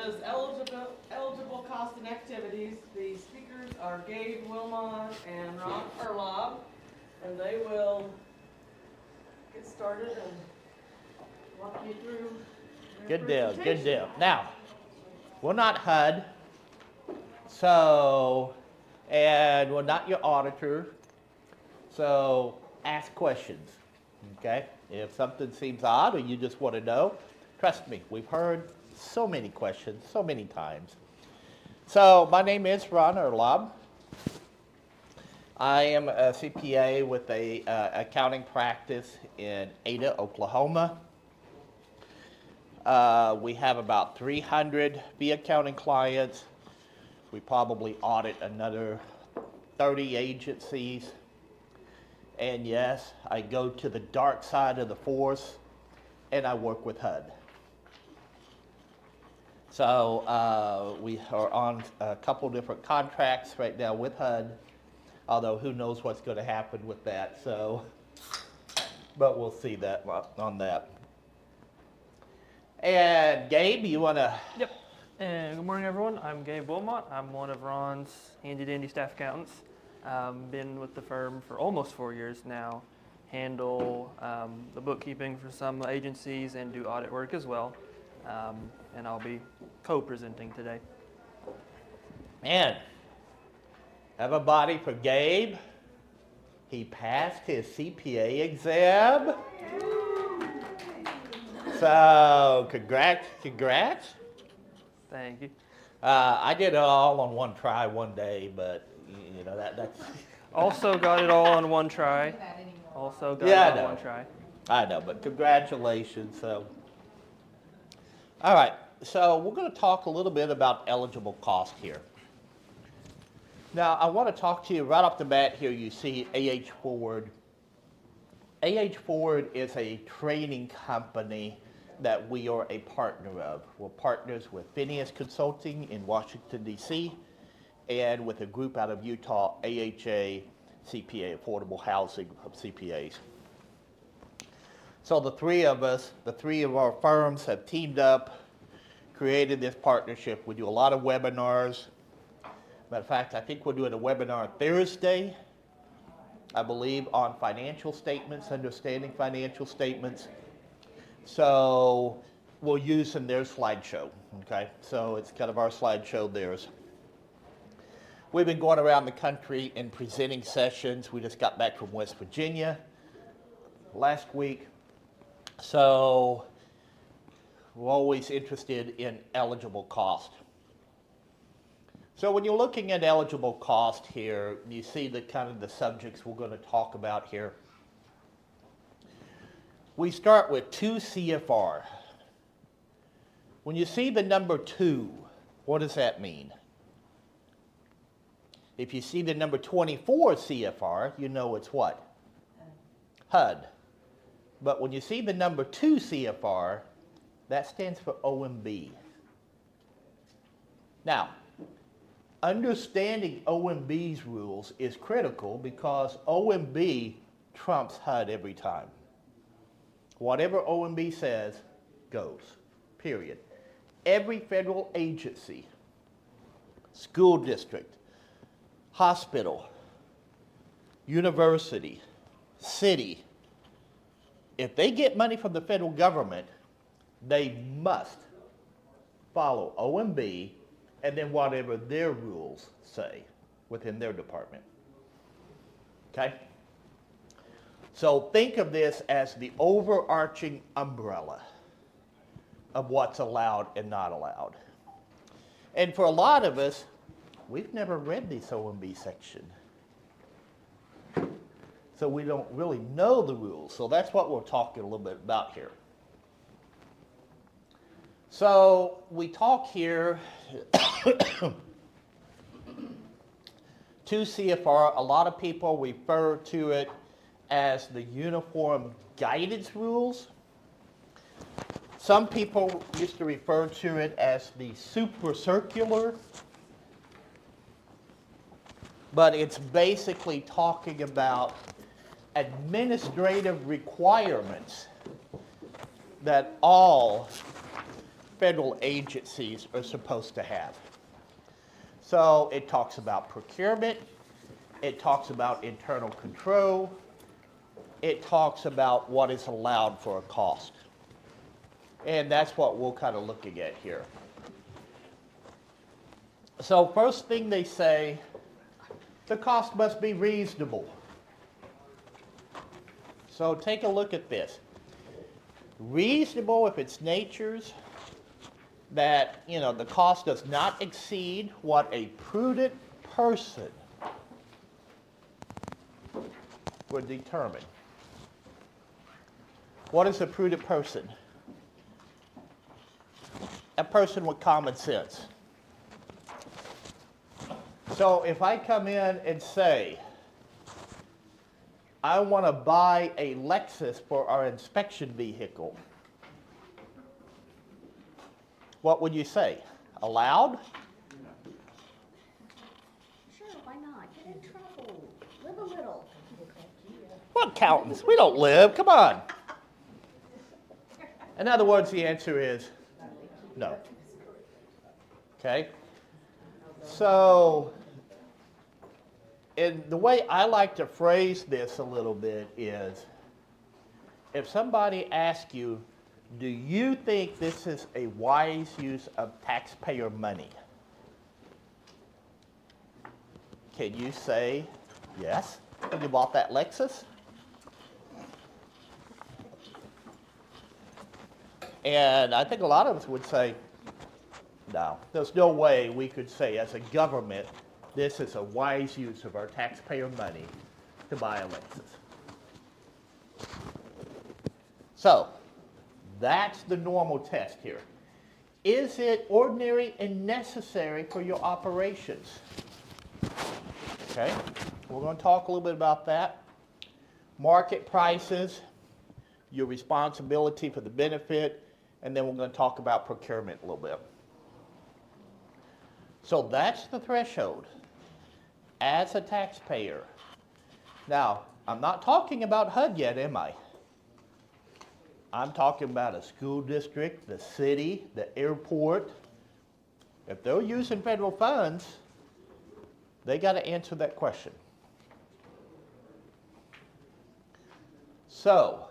is eligible cost and activities. The speakers are Gabe Wilmot and Ron Urlaub, and they will get started and walk you through their Good deal, presentation. good deal. Now, we're not HUD, and we're not your auditor, so ask questions, okay? If something seems odd or you just want to know, trust me, we've heard so many questions, so many times. So my name is Ron Urlaub. I am a CPA with a accounting practice in Ada, Oklahoma. We have about 300 fee accounting clients. We probably audit another 30 agencies. And yes, I go to the dark side of the force and I work with HUD. So we are on a couple different contracts right now with HUD, although who knows what's going to happen with that. So, but we'll see that on that. And Gabe, you want to? Yep. And good morning, everyone. I'm Gabe Wilmot. I'm one of Ron's handy-dandy staff accountants. Been with the firm for almost 4 years now. Handle the bookkeeping for some agencies and do audit work as well. And I'll be co-presenting today. Man, everybody for Gabe. He passed his CPA exam. So, congrats. Thank you. I did it all on one try one day, but you know that's. Also got it all on one try. Also got Yeah, it I know. on one try. I know, but congratulations. So, all right. So we're going to talk a little bit about eligible cost here. Now, I want to talk to you right off the bat here. You see AH Forward. AH Forward is a training company that we are a partner of. We're partners with Phineas Consulting in Washington, D.C., and with a group out of Utah, AHA CPA, Affordable Housing of CPAs. So the three of us, the three of our firms have teamed up, created this partnership. We do a lot of webinars. Matter of fact, I think we're doing a webinar Thursday, I believe, on financial statements, understanding financial statements. So we'll use them their slideshow, okay? So it's kind of our slideshow, theirs. We've been going around the country and presenting sessions. We just got back from West Virginia last week. So we're always interested in eligible cost. So when you're looking at eligible cost here, you see the kind of the subjects we're going to talk about here. We start with 2 CFR. When you see the number 2, what does that mean? If you see the number 24 CFR, you know it's what? HUD. But when you see the number 2 CFR, that stands for OMB. Now, understanding OMB's rules is critical because OMB trumps HUD every time. Whatever OMB says goes, period. Every federal agency, school district, hospital, university, city, if they get money from the federal government, they must follow OMB and then whatever their rules say within their department. Okay? So think of this as the overarching umbrella of what's allowed and not allowed. And for a lot of us, we've never read this OMB section. So we don't really know the rules. So that's what we're talking a little bit about here. So we talk here 2 CFR. A lot of people refer to it as the Uniform Guidance Rules. Some people used to refer to it as the Super Circular. But it's basically talking about administrative requirements that all federal agencies are supposed to have. So it talks about procurement, it talks about internal control, it talks about what is allowed for a cost. And that's what we're kind of looking at here. So first thing they say, the cost must be reasonable. So take a look at this. Reasonable if it's nature's, that, you know, the cost does not exceed what a prudent person would determine. What is a prudent person? A person with common sense. So if I come in and say, I want to buy a Lexus for our inspection vehicle, what would you say? Allowed? Sure, why not? Get in trouble. Live a little. What accountants? We don't live. Come on. In other words, the answer is no. Okay? So, and the way I like to phrase this a little bit is, if somebody asks you, do you think this is a wise use of taxpayer money? Can you say yes? Have you bought that Lexus? And I think a lot of us would say, no, there's no way we could say as a government, this is a wise use of our taxpayer money to buy a Lexus. So, that's the normal test here. Is it ordinary and necessary for your operations? Okay, we're going to talk a little bit about that. Market prices, your responsibility for the benefit, and then we're going to talk about procurement a little bit. So that's the threshold as a taxpayer. Now, I'm not talking about HUD yet, am I? I'm talking about a school district, the city, the airport. If they're using federal funds, they got to answer that question. So,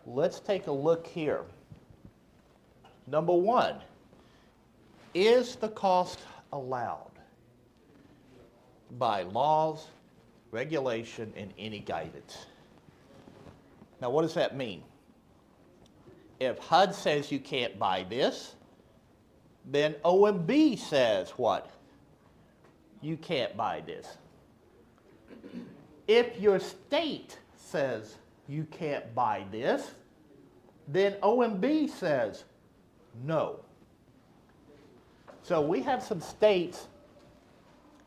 let's take a look here. Number one, is the cost allowed by laws, regulation, and any guidance? Now, what does that mean? If HUD says you can't buy this, then OMB says what? You can't buy this. If your state says you can't buy this, then OMB says no. So we have some states,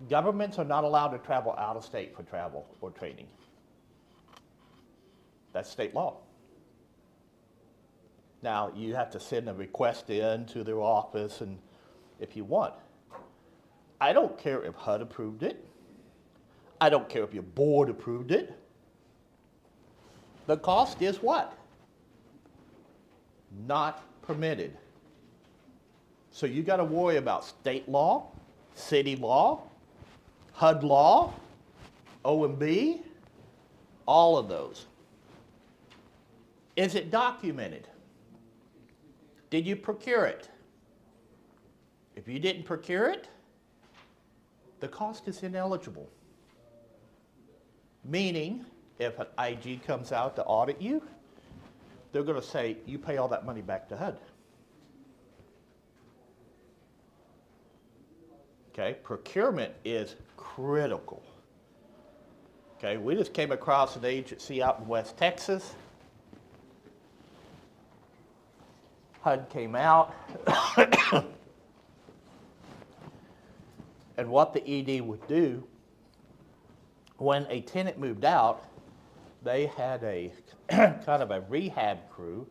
governments are not allowed to travel out of state for travel or training. That's state law. Now, you have to send a request in to their office and if you want. I don't care if HUD approved it. I don't care if your board approved it. The cost is what? Not permitted. So you got to worry about state law, city law, HUD law, OMB, all of those. Is it documented? Did you procure it? If you didn't procure it, the cost is ineligible. Meaning, if an IG comes out to audit you, they're going to say, you pay all that money back to HUD. Okay, procurement is critical. Okay, we just came across an agency out in West Texas. HUD came out, and what the ED would do, when a tenant moved out, they had a kind of a rehab crew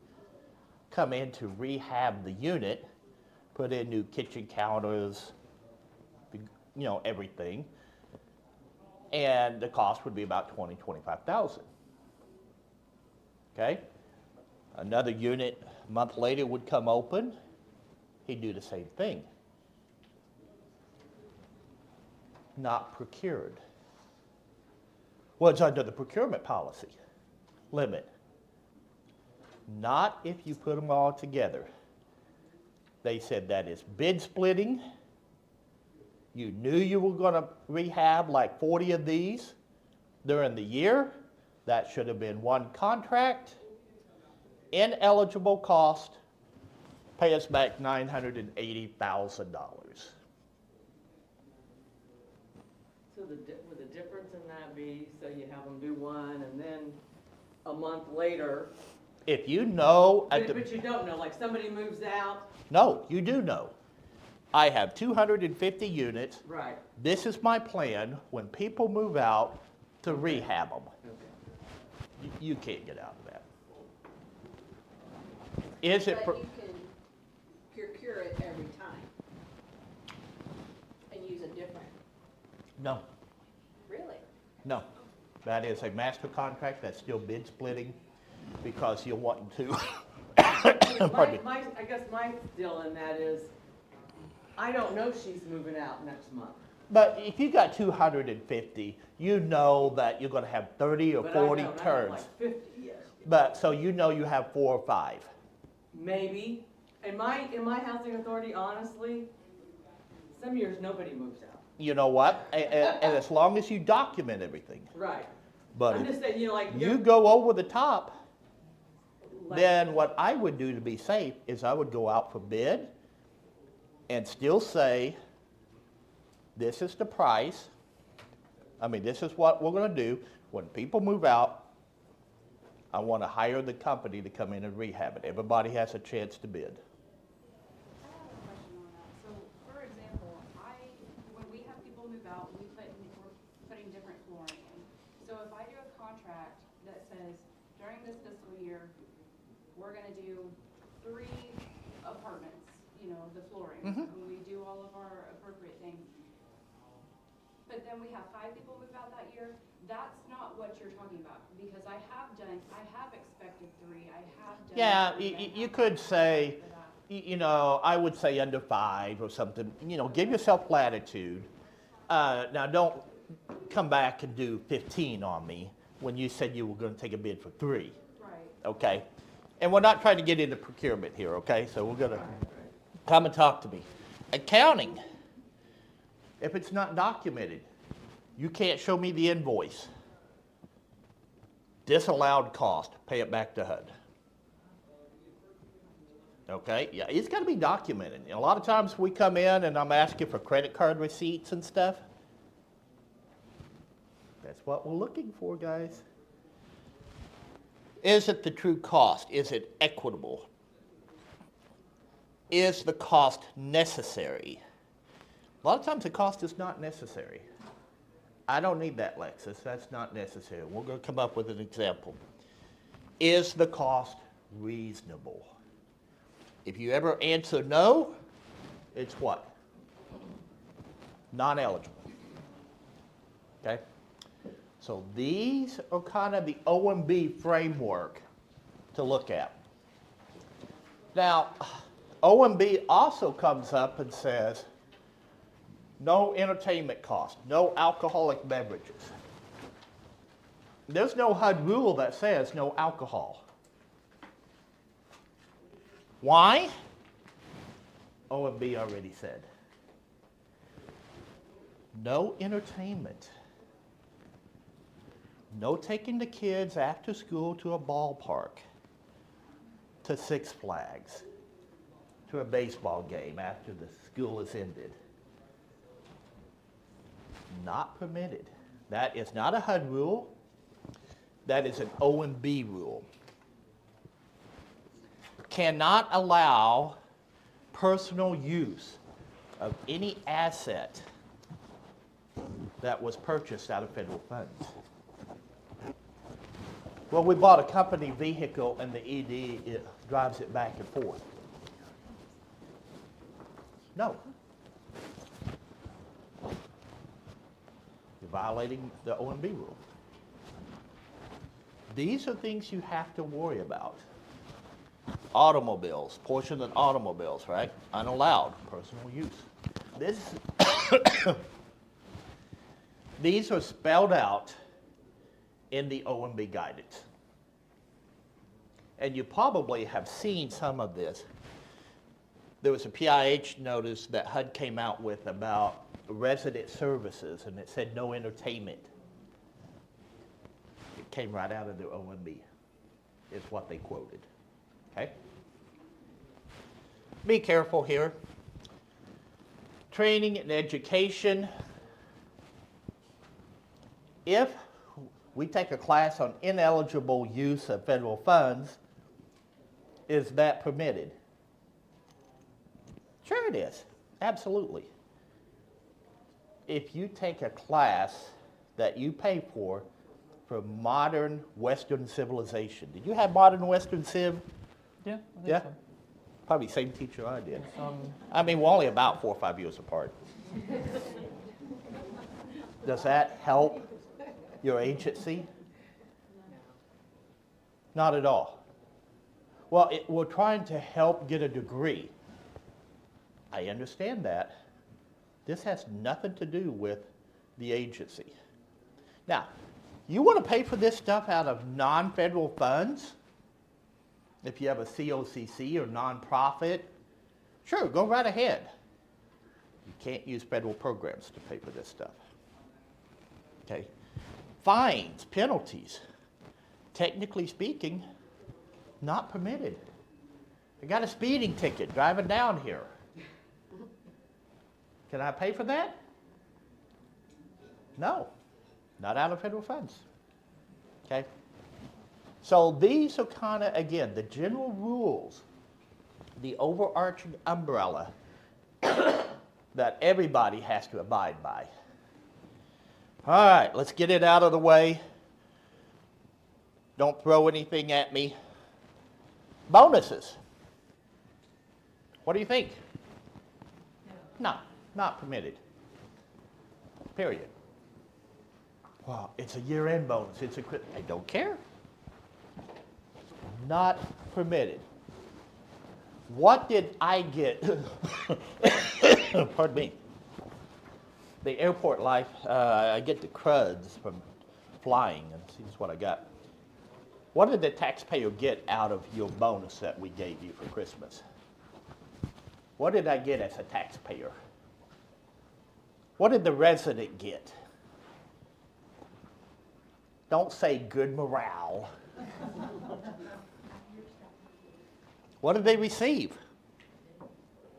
come in to rehab the unit, put in new kitchen counters, everything, and the cost would be about $20,000-$25,000. Okay, another unit a month later would come open, he'd do the same thing. Not procured. Well, it's under the procurement policy limit. Not if you put them all together. They said that is bid splitting. You knew you were going to rehab like 40 of these during the year. That should have been one contract. Ineligible cost, pay us back $980,000. So would the difference in that be, so you have them do one and then a month later, If you know, but you don't know, like somebody moves out? no, you do know. I have 250 units. Right. This is my plan when people move out to rehab them. Okay. You can't get out of that. Is it, But you can procure it every time and use a different, no, really? no. That is a master contract, that's still bid splitting because you're wanting to. Pardon me. I guess my deal in that is, I don't know she's moving out next month. But if you got 250, you know that you're going to have 30 or But 40 I have turns. like 50, yes. But so you know you have 4 or 5. Maybe. In my housing authority, honestly, some years nobody moves out. You know what? And as long as you document everything. Right. But I'm if just saying, you know, like. you go over the top, like- then what I would do to be safe is I would go out for bid and still say, this is the price. I mean, this is what we're going to do. When people move out, I want to hire the company to come in and rehab it. Everybody has a chance to bid. I have a question on that. So, for example, when we have people move out, we're putting different flooring in. So if I do a contract that says, during this fiscal year, we're gonna do 3 apartments, you know, the flooring, and we do all of our appropriate things. But then we have 5 people move out that year, that's not what you're talking about, because I have expected 3, I have done. Yeah, 3, I you have could say, for that. you know, I would say under 5 or something. You know, give yourself latitude. Now, don't come back and do 15 on me when you said you were going to take a bid for 3. Right. Okay? And we're not trying to get into procurement here, okay? So we're going to come and talk to me. Accounting. If it's not documented, you can't show me the invoice. Disallowed cost, pay it back to HUD. Okay, yeah, it's got to be documented. A lot of times we come in and I'm asking for credit card receipts and stuff. That's what we're looking for, guys. Is it the true cost? Is it equitable? Is the cost necessary? A lot of times the cost is not necessary. I don't need that, Lexus. That's not necessary. We're going to come up with an example. Is the cost reasonable? If you ever answer no, it's what? Non-eligible. Okay? So these are kind of the OMB framework to look at. Now, OMB also comes up and says, no entertainment cost, no alcoholic beverages. There's no HUD rule that says no alcohol. Why? OMB already said. No entertainment. No taking the kids after school to a ballpark, to Six Flags, to a baseball game after the school is ended. Not permitted. That is not a HUD rule. That is an OMB rule. Cannot allow personal use of any asset that was purchased out of federal funds. Well, we bought a company vehicle and the ED drives it back and forth. No. You're violating the OMB rule. These are things you have to worry about. Automobiles, portion of automobiles, right? Unallowed, personal use. These are spelled out in the OMB guidance. And you probably have seen some of this. There was a PIH notice that HUD came out with about resident services, and it said no entertainment. It came right out of the OMB, is what they quoted. Okay? Be careful here. Training and education. If we take a class on ineligible use of federal funds, is that permitted? Sure it is. Absolutely. If you take a class that you pay for modern Western civilization. Did you have modern Western civ? Yeah, I think Yeah? so. Probably same teacher I did. Um, I mean, we're only about 4 or 5 years apart. Does that help your agency? Not at all. Well, we're trying to help get a degree. I understand that. This has nothing to do with the agency. Now, you want to pay for this stuff out of non-federal funds? If you have a COCC or nonprofit, sure, go right ahead. You can't use federal programs to pay for this stuff. Okay? Fines, penalties, technically speaking, not permitted. I got a speeding ticket driving down here. Can I pay for that? No, not out of federal funds. Okay? So these are kind of, again, the general rules, the overarching umbrella that everybody has to abide by. All right, let's get it out of the way. Don't throw anything at me. Bonuses. What do you think? No, not permitted. Period. Well, it's a year-end bonus. I don't care. Not permitted. What did I get? Pardon me. The airport life, I get the cruds from flying, and this is what I got. What did the taxpayer get out of your bonus that we gave you for Christmas? What did I get as a taxpayer? What did the resident get? Don't say good morale. What did they receive?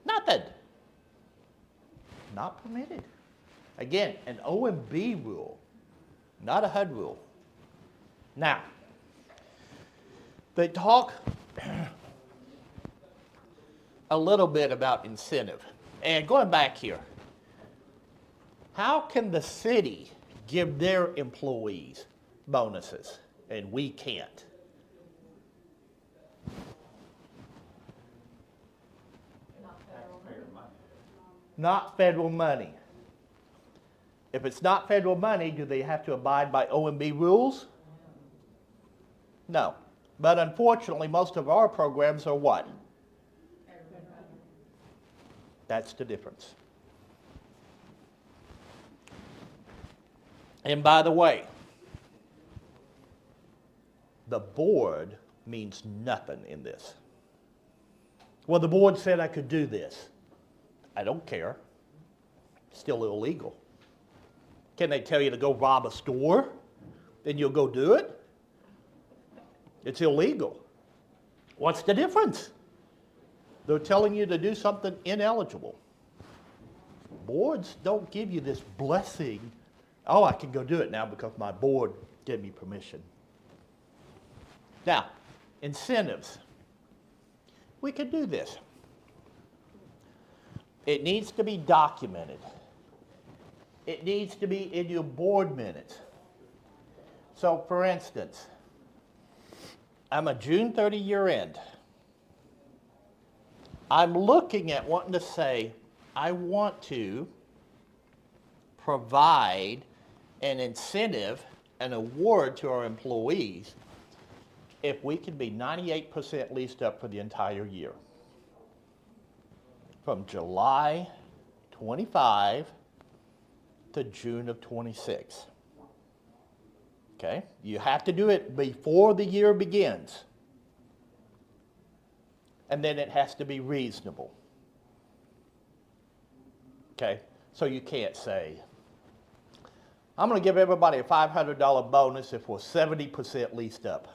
Nothing. Not permitted. Again, an OMB rule, not a HUD rule. Now, they talk a little bit about incentive. And going back here, how can the city give their employees bonuses and we can't? Not federal money. If it's not federal money, do they have to abide by OMB rules? No. But unfortunately, most of our programs are what? That's the difference. And by the way, the board means nothing in this. Well, the board said I could do this. I don't care. It's still illegal. Can they tell you to go rob a store? Then you'll go do it? It's illegal. What's the difference? They're telling you to do something ineligible. Boards don't give you this blessing. Oh, I can go do it now because my board gave me permission. Now, incentives. We could do this. It needs to be documented. It needs to be in your board minutes. So, for instance, I'm a June 30 year end. I'm looking at wanting to say, I want to provide an incentive, an award to our employees if we can be 98% leased up for the entire year. From July 25 to June of 26. Okay? You have to do it before the year begins. And then it has to be reasonable. Okay? So you can't say, I'm going to give everybody a $500 bonus if we're 70% leased up.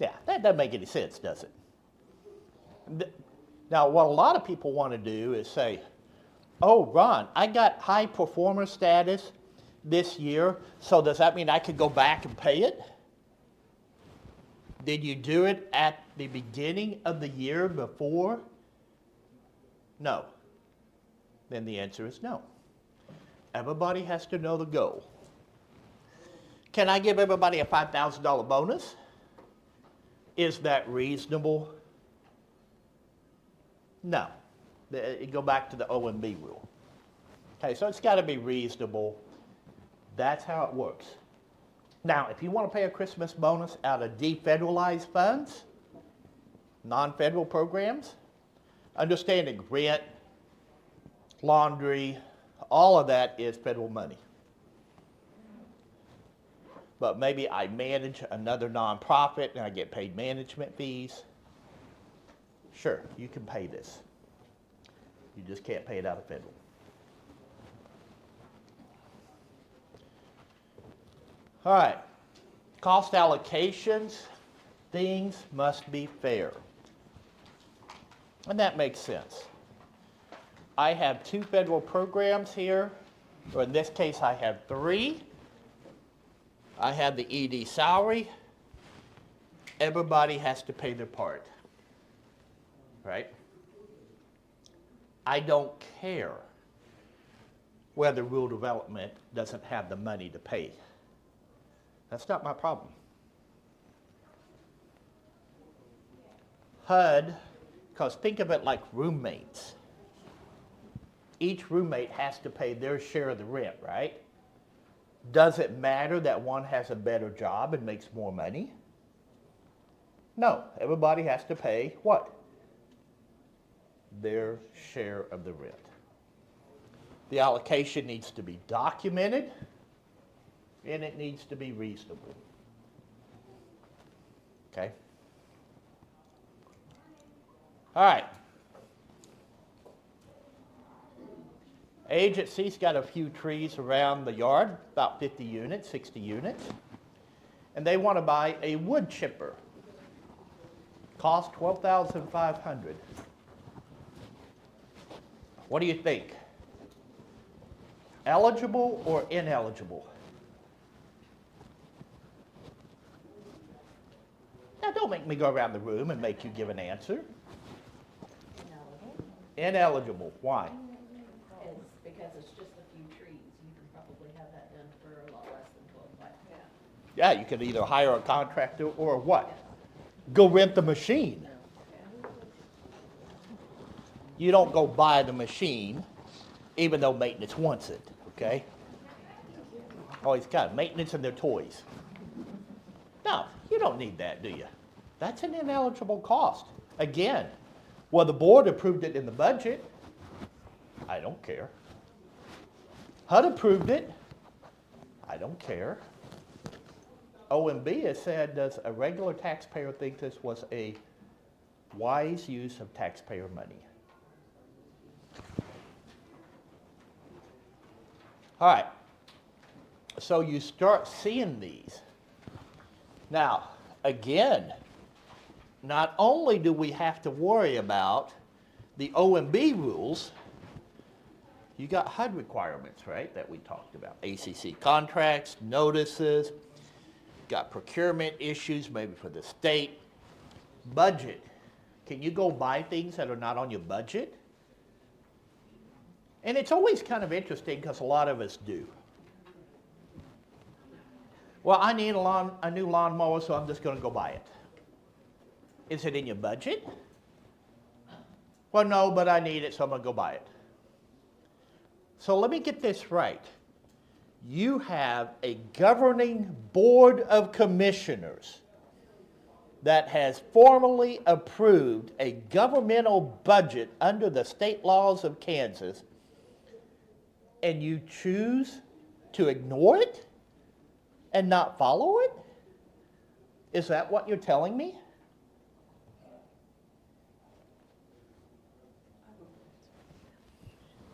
Yeah, that doesn't make any sense, does it? Now, what a lot of people want to do is say, oh, Ron, I got high performer status this year, so does that mean I could go back and pay it? Did you do it at the beginning of the year before? No. Then the answer is no. Everybody has to know the goal. Can I give everybody a $5,000 bonus? Is that reasonable? No. You go back to the OMB rule. Okay, so it's got to be reasonable. That's how it works. Now, if you want to pay a Christmas bonus out of defederalized funds, non-federal programs, understanding rent, laundry, all of that is federal money. But maybe I manage another nonprofit and I get paid management fees. Sure, you can pay this. You just can't pay it out of federal. All right, cost allocations, things must be fair. And that makes sense. I have 2 federal programs here, or in this case I have 3. I have the ED salary. Everybody has to pay their part, right? I don't care whether rural development doesn't have the money to pay. That's not my problem. HUD, because think of it like roommates. Each roommate has to pay their share of the rent, right? Does it matter that one has a better job and makes more money? No, everybody has to pay what? Their share of the rent. The allocation needs to be documented, and it needs to be reasonable. Okay? All right. Agency's got a few trees around the yard, about 50 units, 60 units, and they want to buy a wood chipper. Cost $12,500. What do you think? Eligible or ineligible? Now, don't make me go around the room and make you give an answer. Ineligible. Why? It's because it's just a few trees. You can probably have that done for a lot less than $12,500. Yeah, you could either hire a contractor or what? Go rent the machine. You don't go buy the machine, even though maintenance wants it, okay? Oh, he's got maintenance and their toys. No, you don't need that, do you? That's an ineligible cost. Again, well, the board approved it in the budget. I don't care. HUD approved it. I don't care. OMB has said, does a regular taxpayer think this was a wise use of taxpayer money? All right, so you start seeing these. Now, again, not only do we have to worry about the OMB rules, you got HUD requirements, right, that we talked about. ACC contracts, notices, got procurement issues, maybe for the state. Budget. Can you go buy things that are not on your budget? And it's always kind of interesting because a lot of us do. Well, I need a new lawnmower, so I'm just going to go buy it. Is it in your budget? Well, no, but I need it, so I'm going to go buy it. So let me get this right. You have a governing board of commissioners that has formally approved a governmental budget under the state laws of Kansas, and you choose to ignore it and not follow it? Is that what you're telling me?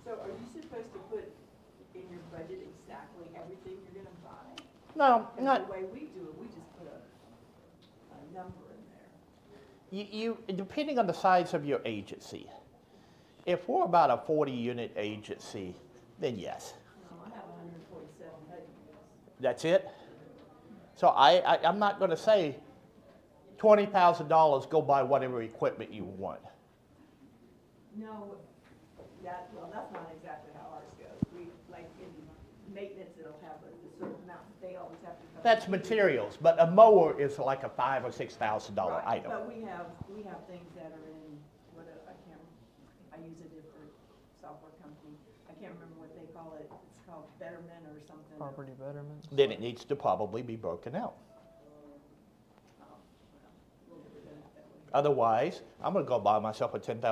So are you supposed to put in your budget exactly everything you're gonna buy? No, Because not. the way we do it, we just put a number in there. You, depending on the size of your agency. If we're about a 40-unit agency, then yes. No, I have 147 budget units. That's it? So I'm not going to say $20,000, go buy whatever equipment you want. No, well, that's not exactly how ours goes. We, like in maintenance, it'll have a certain amount, they always have to come. That's materials, but a mower is like a $5,000 or $6,000 Right, item. but we have things that are in, I use a different software company. I can't remember what they call it. It's called Betterment or something. Property betterment. Then it needs to probably be broken out. Oh, well, we'll do it that way. Otherwise, I'm going to go buy myself a $10,000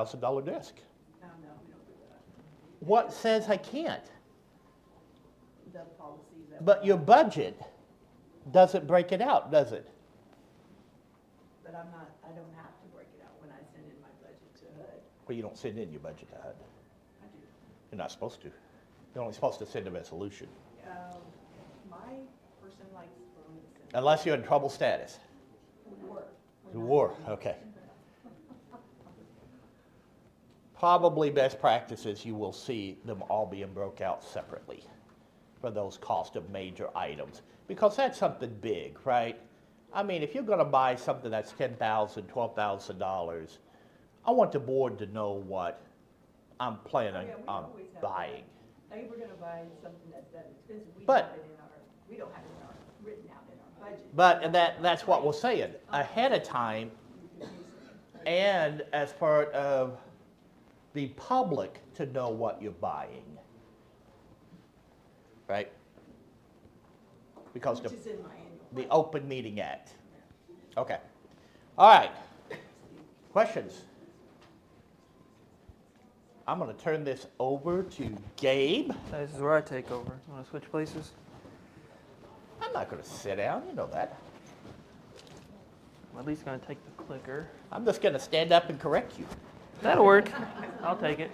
desk. No, we don't do that. What says I can't? The policies that. But your budget doesn't break it out, does it? But I don't have to break it out when I send in my budget to HUD. Well, you don't send in your budget to HUD. I do. You're not supposed to. You're only supposed to send a resolution. My person likes for me to send. Unless you're in trouble status. War. The war, okay. Probably best practices, you will see them all being broke out separately for those cost of major items. Because that's something big, right? I mean, if you're going to buy something that's $10,000, $12,000, I want the board to know what I'm planning Yeah, we on always have buying. that. If we're gonna buy something that's that expensive, we But- have it in our, we don't have it in our, written out in our budget. But that's what we're saying, ahead of time, and as part of the public to know what you're buying. Right? Because Which is in my annual. the Open Meeting Act. Okay. All right. Questions? I'm going to turn this over to Gabe. This is where I take over. You want to switch places? I'm not going to sit down, you know that. I'm at least going to take the clicker. I'm just going to stand up and correct you. That'll work. I'll take it.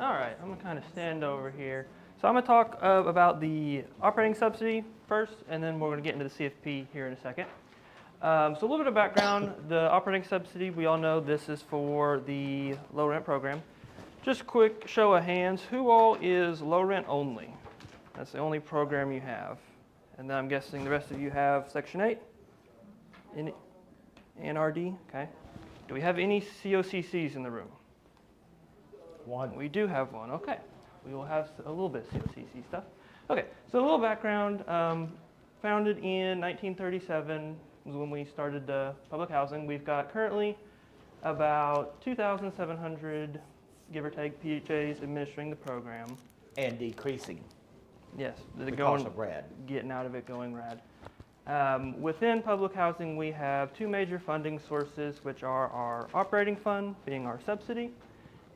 All right, I'm going to kind of stand over here. So I'm going to talk about the operating subsidy first, and then we're going to get into the CFP here in a second. So a little bit of background. The operating subsidy, we all know this is for the low rent program. Just quick show of hands, who all is low rent only? That's the only program you have. And then I'm guessing the rest of you have Section 8? NRD, okay. Do we have any COCCs in the room? One. We do have one, okay. We will have a little bit of COCC stuff. Okay, so a little background. Founded in 1937 was when we started public housing. We've got currently about 2,700, give or take, PHAs administering the program. And decreasing Yes, they're because of RAD. getting out of it, going rad. Within public housing, we have two major funding sources, which are our operating fund, being our subsidy,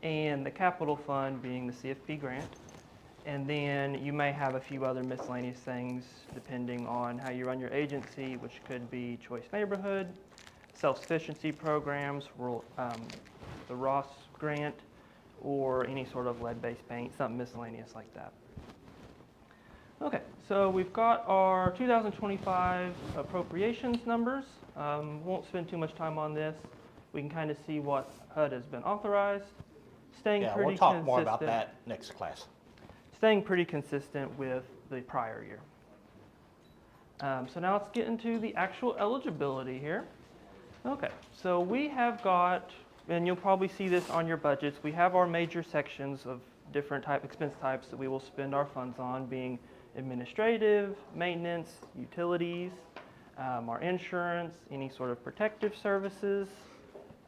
and the capital fund, being the CFP grant. And then you may have a few other miscellaneous things depending on how you run your agency, which could be choice neighborhood, self-sufficiency programs, the Ross grant, or any sort of lead-based paint, something miscellaneous like that. Okay, so we've got our 2025 appropriations numbers. Won't spend too much time on this. We can kind of see what HUD has been authorized. Staying Yeah, pretty we'll talk consistent. more about that next class. Staying pretty consistent with the prior year. So now let's get into the actual eligibility here. Okay, so we have got, and you'll probably see this on your budgets, we have our major sections of different expense types that we will spend our funds on, being administrative, maintenance, utilities, our insurance, any sort of protective services.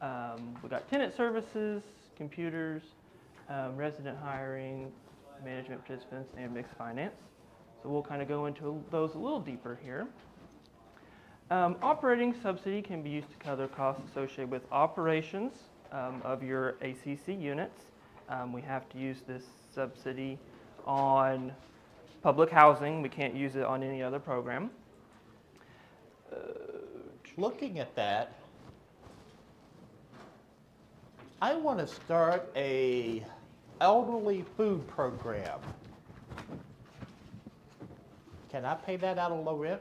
We've got tenant services, computers, resident hiring, management participants, and mixed finance. So we'll kind of go into those a little deeper here. Operating subsidy can be used to cover costs associated with operations of your ACC units. We have to use this subsidy on public housing. We can't use it on any other program. Looking at that, I want to start a elderly food program. Can I pay that out of low rent?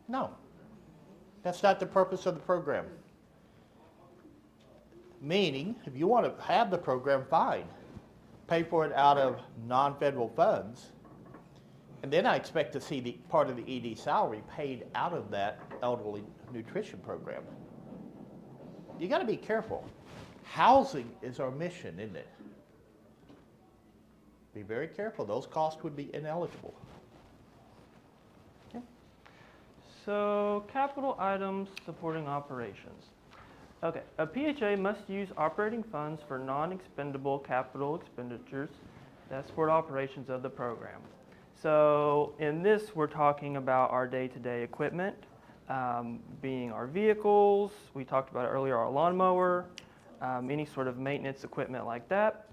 No. That's not the purpose of the program. Meaning, if you want to have the program, fine. Pay for it out of non-federal funds. And then I expect to see the part of the ED salary paid out of that elderly nutrition program. You got to be careful. Housing is our mission, isn't it? Be very careful. Those costs would be ineligible. Okay. So capital items supporting operations. Okay, a PHA must use operating funds for non-expendable capital expenditures that support operations of the program. So in this, we're talking about our day-to-day equipment, being our vehicles. We talked about earlier our lawnmower, any sort of maintenance equipment like that.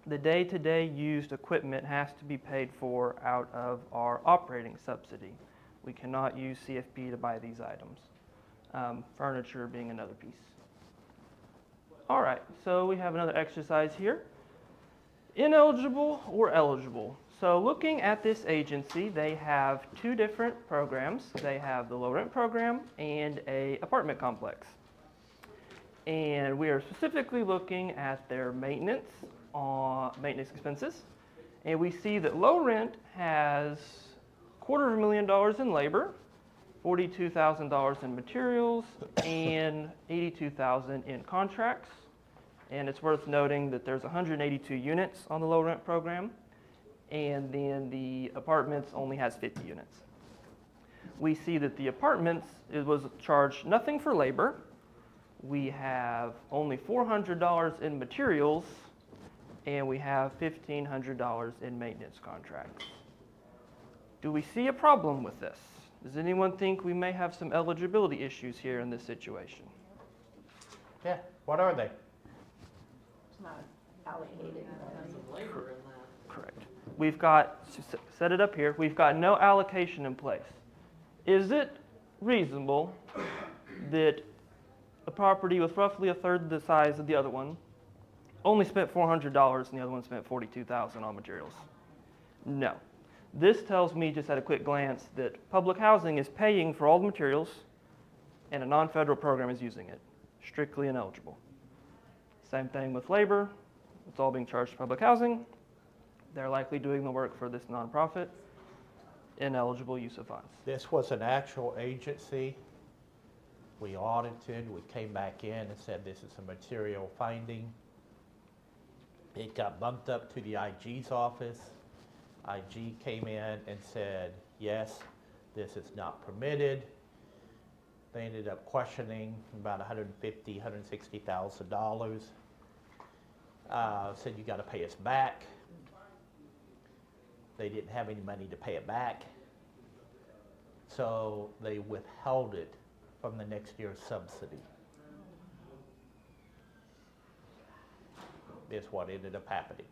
The day-to-day used equipment has to be paid for out of our operating subsidy. We cannot use CFP to buy these items. Furniture being another piece. All right, so we have another exercise here. Ineligible or eligible. So looking at this agency, they have two different programs. They have the low rent program and a apartment complex. And we are specifically looking at their maintenance expenses. And we see that low rent has $250,000 in labor, $42,000 in materials, and $82,000 in contracts. And it's worth noting that there's 182 units on the low rent program, and then the apartments only has 50 units. We see that the apartments, it was charged nothing for labor. We have only $400 in materials, and we have $1,500 in maintenance contracts. Do we see a problem with this? Does anyone think we may have some eligibility issues here in this situation? Yeah, what are they? It's not allocated. Labor in that. Correct. We've got, set it up here, we've got no allocation in place. Is it reasonable that a property with roughly a third the size of the other one only spent $400 and the other one spent $42,000 on materials? No. This tells me just at a quick glance that public housing is paying for all the materials and a non-federal program is using it. Strictly ineligible. Same thing with labor. It's all being charged to public housing. They're likely doing the work for this nonprofit. Ineligible use of funds. This was an actual agency. We audited, we came back in and said this is a material finding. It got bumped up to the IG's office. IG came in and said, yes, this is not permitted. They ended up questioning about $150,000, $160,000. Said you got to pay us back. They didn't have any money to pay it back. So they withheld it from the next year's subsidy. Is what ended up happening.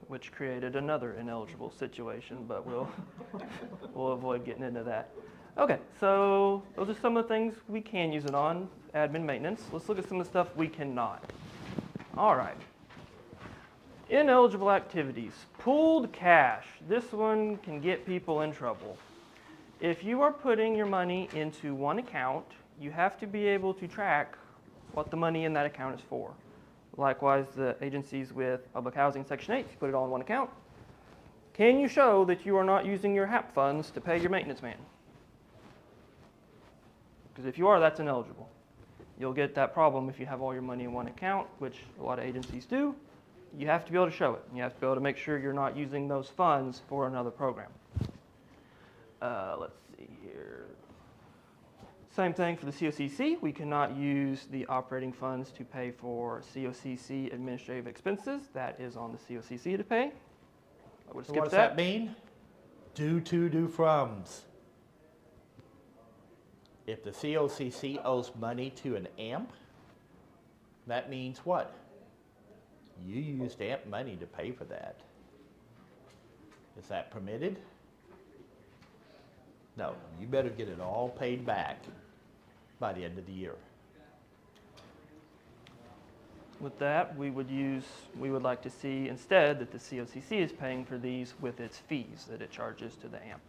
Which created another ineligible situation, but we'll avoid getting into that. Okay, so those are some of the things we can use it on, admin maintenance. Let's look at some of the stuff we cannot. All right. Ineligible activities. Pooled cash. This one can get people in trouble. If you are putting your money into one account, you have to be able to track what the money in that account is for. Likewise, the agencies with public housing Section 8, you put it all in one account. Can you show that you are not using your HAP funds to pay your maintenance man? Because if you are, that's ineligible. You'll get that problem if you have all your money in one account, which a lot of agencies do. You have to be able to show it. You have to be able to make sure you're not using those funds for another program. Let's see here. Same thing for the COCC. We cannot use the operating funds to pay for COCC administrative expenses. That is on the COCC to pay. I would So skip what does that mean? Due to, due froms. If the COCC owes money to an AMP, that means what? You used AMP money to pay for that. Is that permitted? No, you better get it all paid back by the end of the year. With that, we would like to see instead that the COCC is paying for these with its fees that it charges to the AMP.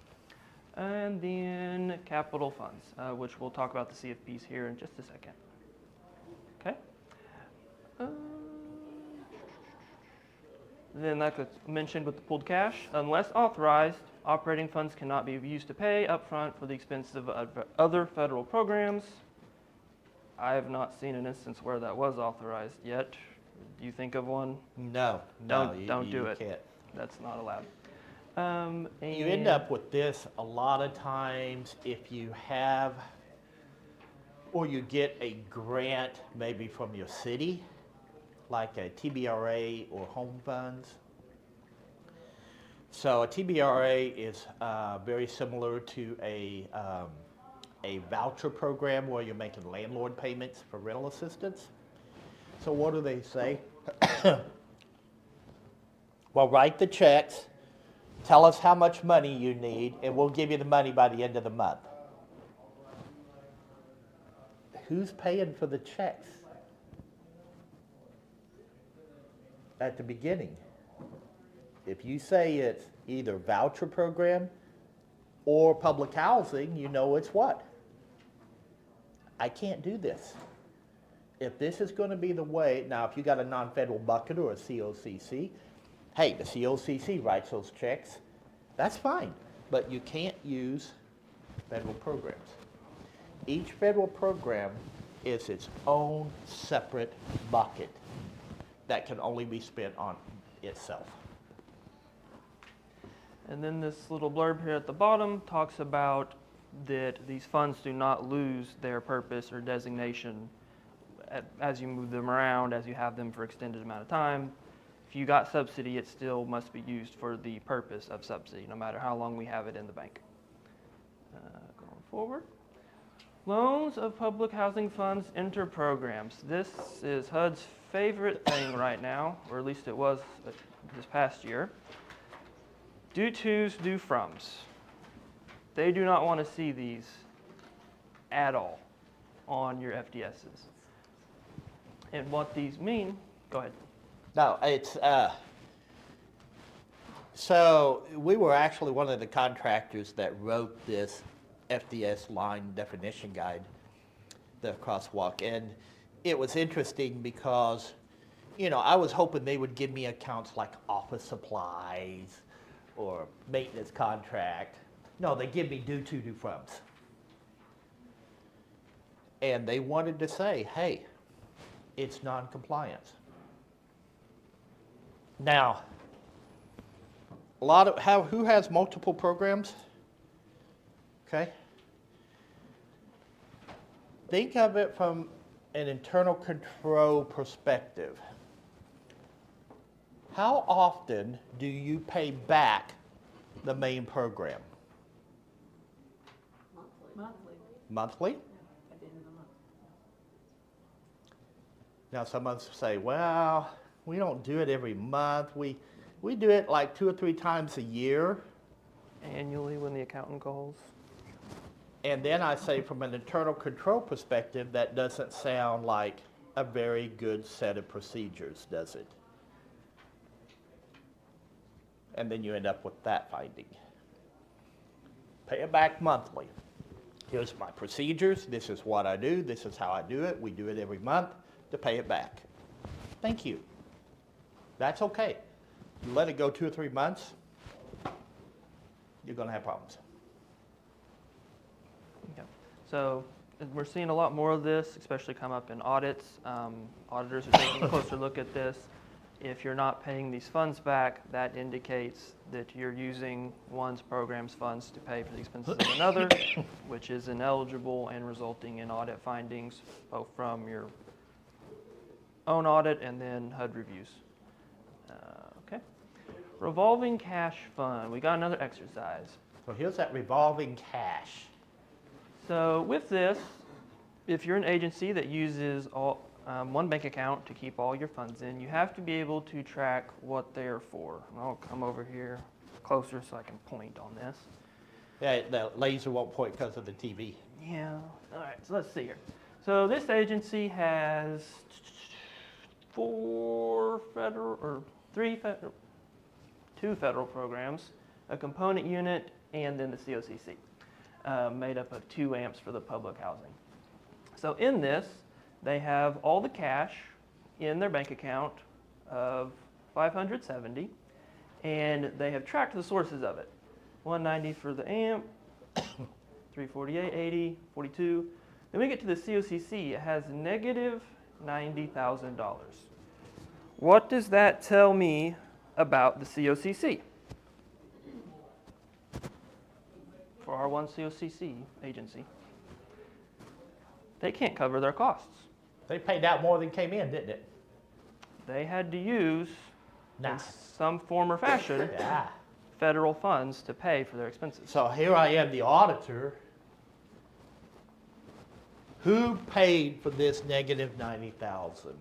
And then capital funds, which we'll talk about the CFPs here in just a second. Okay. Then, like I mentioned with the pooled cash, unless authorized, operating funds cannot be used to pay upfront for the expenses of other federal programs. I have not seen an instance where that was authorized yet. Do you think of one? No, Don't do you it. can't. That's not allowed. You end up with this a lot of times if you have, or you get a grant maybe from your city, like a TBRA or home funds. So a TBRA is very similar to a voucher program where you're making landlord payments for rental assistance. So what do they say? Well, write the checks, tell us how much money you need, and we'll give you the money by the end of the month. Who's paying for the checks at the beginning? If you say it's either voucher program or public housing, you know it's what? I can't do this. If this is going to be the way, now if you got a non-federal bucket or a COCC, hey, the COCC writes those checks, that's fine. But you can't use federal programs. Each federal program is its own separate bucket that can only be spent on itself. And then this little blurb here at the bottom talks about that these funds do not lose their purpose or designation as you move them around, as you have them for extended amount of time. If you got subsidy, it still must be used for the purpose of subsidy, no matter how long we have it in the bank. Going forward. Loans of public housing funds enter programs. This is HUD's favorite thing right now, or at least it was this past year. Due tos, due froms. They do not want to see these at all on your FDSs. And what these mean, go ahead. No, it's, so we were actually one of the contractors that wrote this FDS line definition guide, the crosswalk. And it was interesting because, you know, I was hoping they would give me accounts like office supplies or maintenance contract. No, they give me due to, due froms. And they wanted to say, hey, it's non-compliance. Now, who has multiple programs? Okay. Think of it from an internal control perspective. How often do you pay back the main program? Monthly. Monthly? At the end of the month. Now some of us say, well, we don't do it every month. We do it like 2 or 3 times a year. Annually when the accountant calls. And then I say from an internal control perspective, that doesn't sound like a very good set of procedures, does it? And then you end up with that finding. Pay it back monthly. Here's my procedures. This is what I do. This is how I do it. We do it every month to pay it back. Thank you. That's okay. You let it go 2 or 3 months, you're going to have problems. Okay. So we're seeing a lot more of this, especially come up in audits. Auditors are taking a closer look at this. If you're not paying these funds back, that indicates that you're using one's program's funds to pay for the expenses of another, which is ineligible and resulting in audit findings, both from your own audit and then HUD reviews. Okay. Revolving cash fund. We got another exercise. So here's that revolving cash. So with this, if you're an agency that uses one bank account to keep all your funds in, you have to be able to track what they're for. And I'll come over here closer so I can point on this. Yeah, the laser won't point because of the TV. Yeah. All right. So let's see here. So this agency has two federal programs, a component unit, and then the COCC, made up of 2 amps for the public housing. So in this, they have all the cash in their bank account of $570, and they have tracked the sources of it. 190 for the amp, 348, 80, 42. Then we get to the COCC. It has negative $90,000. What does that tell me about the COCC? For our one COCC agency, they can't cover their costs. They paid out more than came in, didn't it? They had to use, Nah. in some form or fashion, Yeah. federal funds to pay for their expenses. So here I am, the auditor. Who paid for this negative 90,000?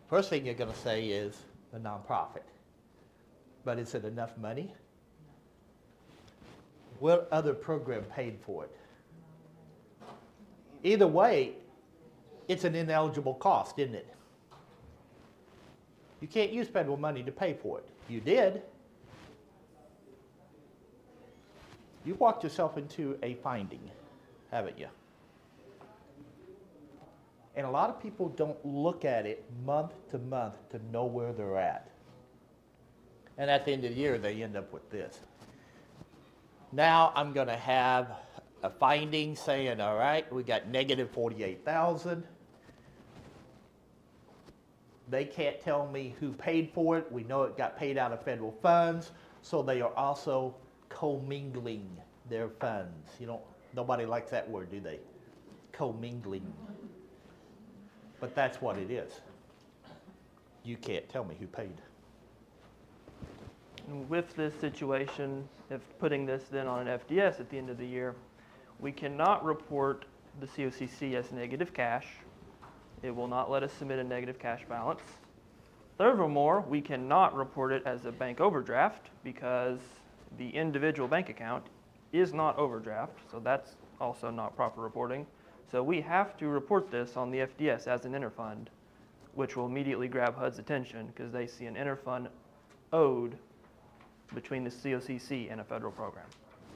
First thing you're going to say is the nonprofit. But is it enough money? What other program paid for it? Either way, it's an ineligible cost, isn't it? You can't use federal money to pay for it. You did. You walked yourself into a finding, haven't you? And a lot of people don't look at it month to month to know where they're at. And at the end of the year, they end up with this. Now I'm going to have a finding saying, all right, we got negative 48,000. They can't tell me who paid for it. We know it got paid out of federal funds, so they are also commingling their funds. Nobody likes that word, do they? Commingling. But that's what it is. You can't tell me who paid. With this situation, if putting this then on an FDS at the end of the year, we cannot report the COCC as negative cash. It will not let us submit a negative cash balance. Furthermore, we cannot report it as a bank overdraft because the individual bank account is not overdraft, so that's also not proper reporting. So we have to report this on the FDS as an interfund, which will immediately grab HUD's attention because they see an interfund owed between the COCC and a federal program.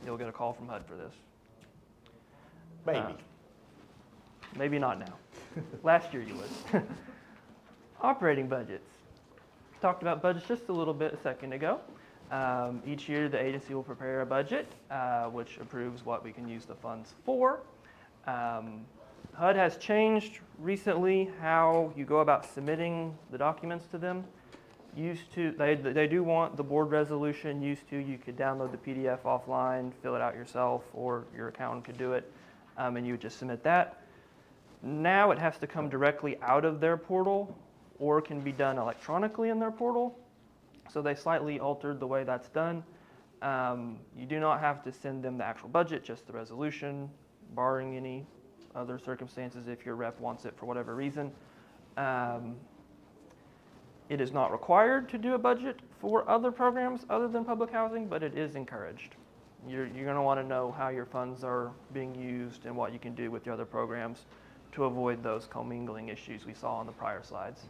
You'll get a call from HUD for this. Maybe. Maybe not now. Last year you would. Operating budgets. Talked about budgets just a little bit a second ago. Each year the agency will prepare a budget which approves what we can use the funds for. HUD has changed recently how you go about submitting the documents to them. They do want the board resolution. You could download the PDF offline, fill it out yourself, or your accountant could do it, and you would just submit that. Now it has to come directly out of their portal or can be done electronically in their portal. So they slightly altered the way that's done. You do not have to send them the actual budget, just the resolution, barring any other circumstances if your rep wants it for whatever reason. It is not required to do a budget for other programs other than public housing, but it is encouraged. You're going to want to know how your funds are being used and what you can do with your other programs to avoid those commingling issues we saw on the prior slides.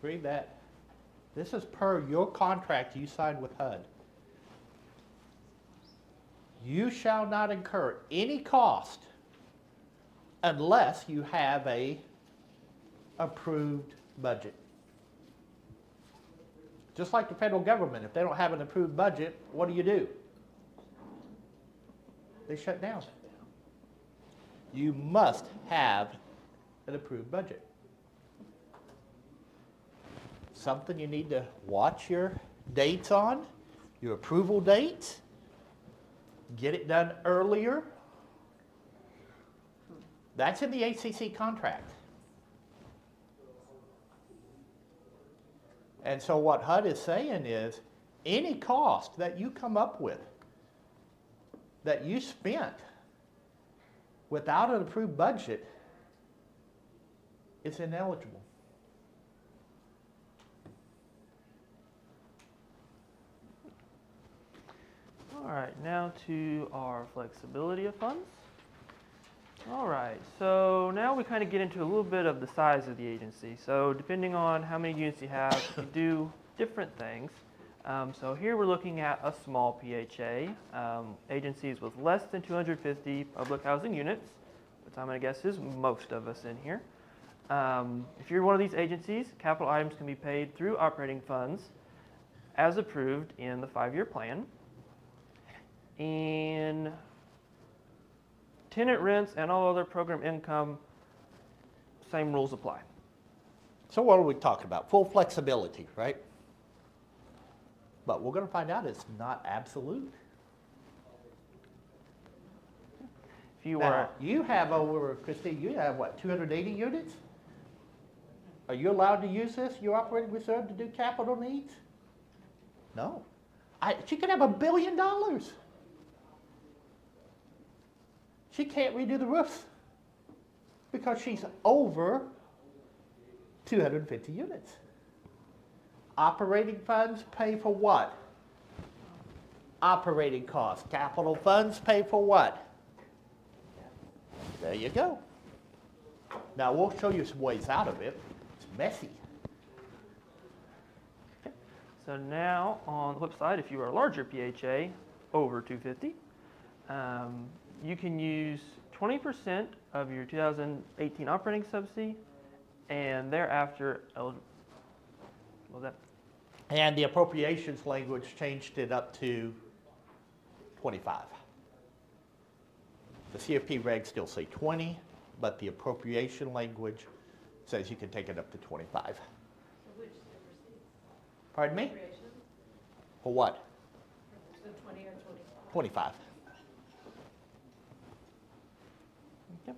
Read that. This is per your contract you signed with HUD. You shall not incur any cost unless you have a approved budget. Just like the federal government, if they don't have an approved budget, what do? They shut down. you must have an approved budget. Something you need to watch your dates on, your approval dates. Get it done earlier. That's in the ACC contract. And so what HUD is saying is, any cost that you come up with, that you spent without an approved budget, is ineligible. All right, now to our flexibility of funds. All right, so now we kind of get into a little bit of the size of the agency. So depending on how many units you have, you do different things. So here we're looking at a small PHA, agencies with less than 250 public housing units, which I'm going to guess is most of us in here. If you're one of these agencies, capital items can be paid through operating funds as approved in the 5-year plan. And tenant rents and all other program income, same rules apply. So what are we talking about? Full flexibility, right? But we're going to find out it's not absolute. If you Now, are, you have over, Christine, you have what, 280 units? Are you allowed to use this, your operating reserve, to do capital needs? No. She could have $1 billion. She can't redo the roofs because she's over 250 units. Operating funds pay for what? Operating costs. Capital funds pay for what? There you go. Now we'll show you some ways out of it. It's messy. so now on the flip side, if you are a larger PHA, over 250, you can use 20% of your 2018 operating subsidy, and thereafter eligible. Well, that. And the appropriations language changed it up to 25. The CFP regs still say 20, but the appropriation language says you can take it up to 25. So which supersedes? Pardon me? Appropriation? For what? So 20 or 25? 25. Yep.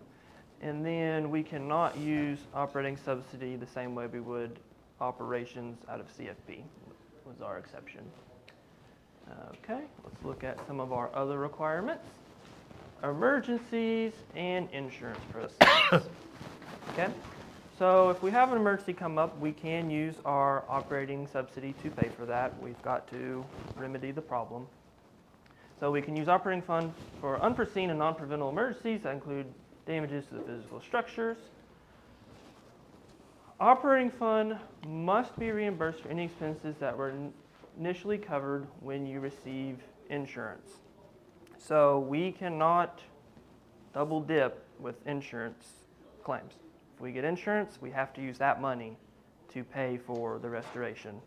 And then we cannot use operating subsidy the same way we would operations out of CFP, was our exception. Okay, let's look at some of our other requirements. Emergencies and insurance proceeds. Okay, so if we have an emergency come up, we can use our operating subsidy to pay for that. We've got to remedy the problem. So we can use operating fund for unforeseen and non-preventable emergencies that include damages to the physical structures. Operating fund must be reimbursed for any expenses that were initially covered when you receive insurance. So we cannot double dip with insurance claims. If we get insurance, we have to use that money to pay for the restoration.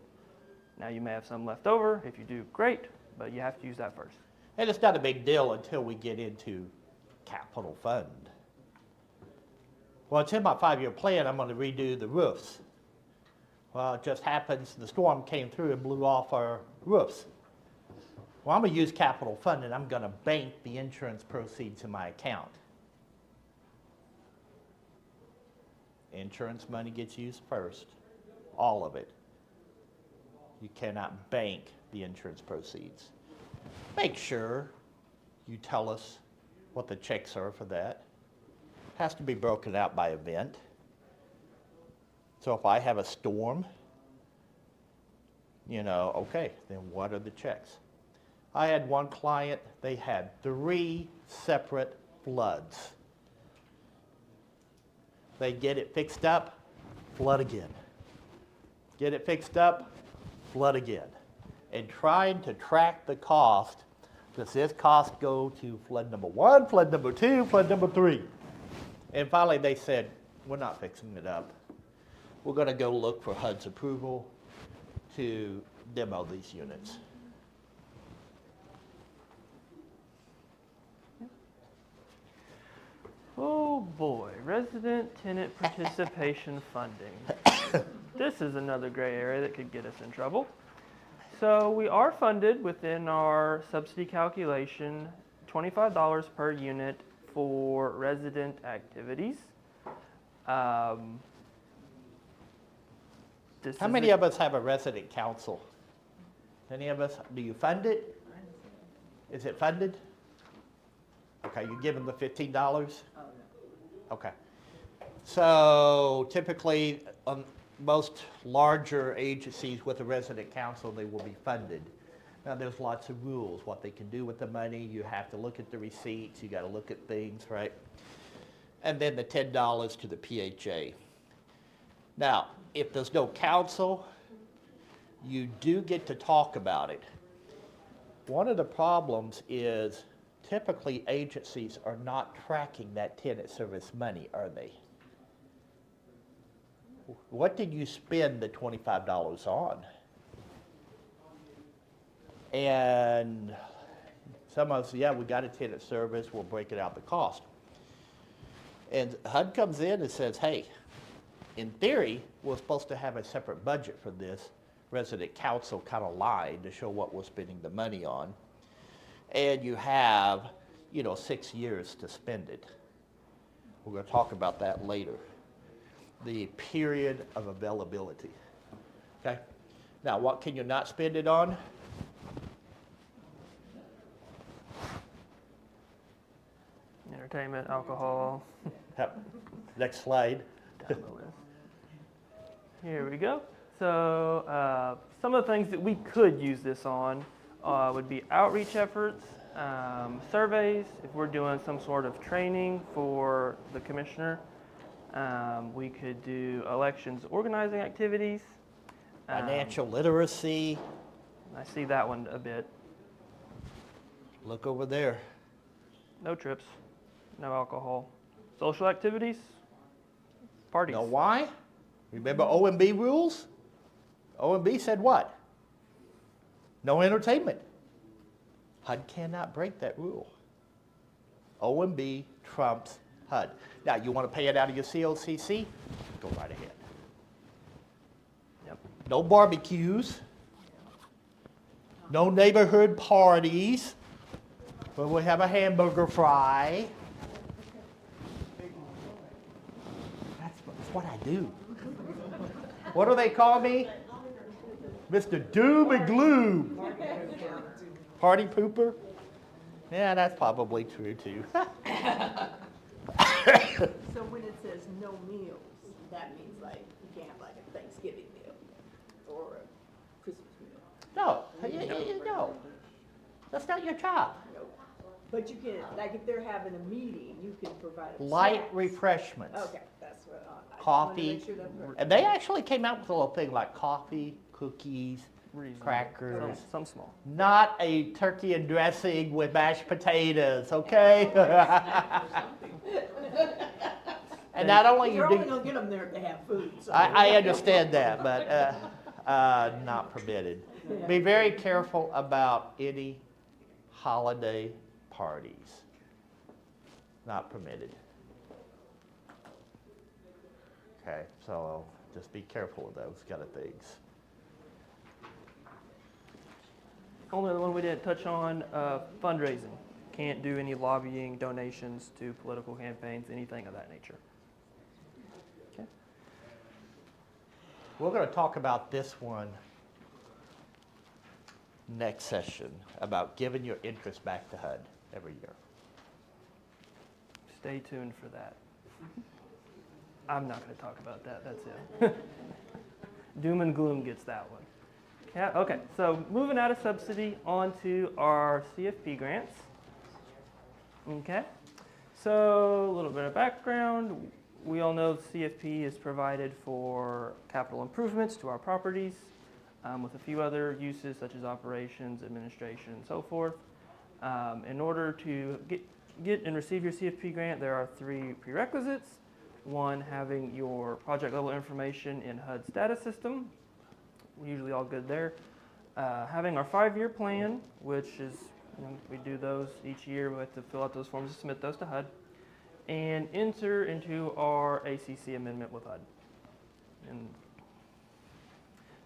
Now you may have some left over. If you do, great, but you have to use that first. And it's not a big deal until we get into capital fund. Well, it's in my 5-year plan, I'm going to redo the roofs. Well, it just happens the storm came through and blew off our roofs. Well, I'm going to use capital fund and I'm going to bank the insurance proceeds in my account. Insurance money gets used first, all of it. You cannot bank the insurance proceeds. Make sure you tell us what the checks are for that. Has to be broken out by event. So if I have a storm, you know, okay, then what are the checks? I had one client, they had 3 separate floods. They get it fixed up, flood again. Get it fixed up, flood again. And trying to track the cost, does this cost go to flood number 1, flood number 2, flood number 3? And finally they said, we're not fixing it up. We're going to go look for HUD's approval to demo these units. Oh boy, resident tenant participation funding. This is another gray area that could get us in trouble. So we are funded within our subsidy calculation, $25 per unit for resident activities. This How is many of us have a resident council? Any of us? Do you fund it? Is it funded? Okay, you give them the $15? Okay. So typically, most larger agencies with a resident council, they will be funded. Now, there's lots of rules, what they can do with the money. You have to look at the receipts. You got to look at things, right? And then the $10 to the PHA. Now, if there's no council, you do get to talk about it. One of the problems is typically agencies are not tracking that tenant service money, are they? What did you spend the $25 on? And some of us, yeah, we got a tenant service, we'll break it out the cost. And HUD comes in and says, hey, in theory, we're supposed to have a separate budget for this. Resident council kind of lied to show what we're spending the money on. And you have, 6 years to spend it. We're going to talk about that later. The period of availability. Okay? Now, what can you not spend it on? entertainment, alcohol. Yep. Next slide. Down the list. Here we go. So some of the things that we could use this on would be outreach efforts, surveys, if we're doing some sort of training for the commissioner. We could do elections organizing activities. Financial literacy. I see that one a bit. Look over there. No trips, no alcohol. Social activities, parties. Know why? Remember OMB rules? OMB said what? No entertainment. HUD cannot break that rule. OMB trumps HUD. Now, you want to pay it out of your COCC? Go right ahead. Yep. No barbecues. No neighborhood parties where we have a hamburger fry. That's what I do. What do they call me? Mr. Doom and Gloom. Party pooper? Yeah, that's probably true too. So when it says no meals, that means like you can't have like a Thanksgiving meal or a Christmas meal. No, no. That's not your job. Nope. But you can, like if they're having a meeting, you can provide Light snacks. refreshments. Okay, that's what I just wanted to Coffee. make sure that worked. And they actually came out with a little thing like coffee, cookies, Reasonable. crackers. Some small. Not a turkey and dressing with mashed potatoes, okay? And not only you You're only do, gonna get them there if they have food, so. I understand that, but not permitted. Be very careful about any holiday parties. Not permitted. Okay, so just be careful of those kind of things. Only the one we didn't touch on, fundraising. Can't do any lobbying, donations to political campaigns, anything of that nature. Okay. We're going to talk about this one next session, about giving your interest back to HUD every year. Stay tuned for that. I'm not going to talk about that. That's it. Doom and gloom gets that one. Yeah, okay, so moving out of subsidy onto our CFP grants. Okay, so a little bit of background. We all know CFP is provided for capital improvements to our properties with a few other uses such as operations, administration, and so forth. In order to get and receive your CFP grant, there are 3 prerequisites. One, having your project level information in HUD's data system. We're usually all good there. Having our 5-year plan, which is, we do those each year. We have to fill out those forms to submit those to HUD. and enter into our ACC amendment with HUD. And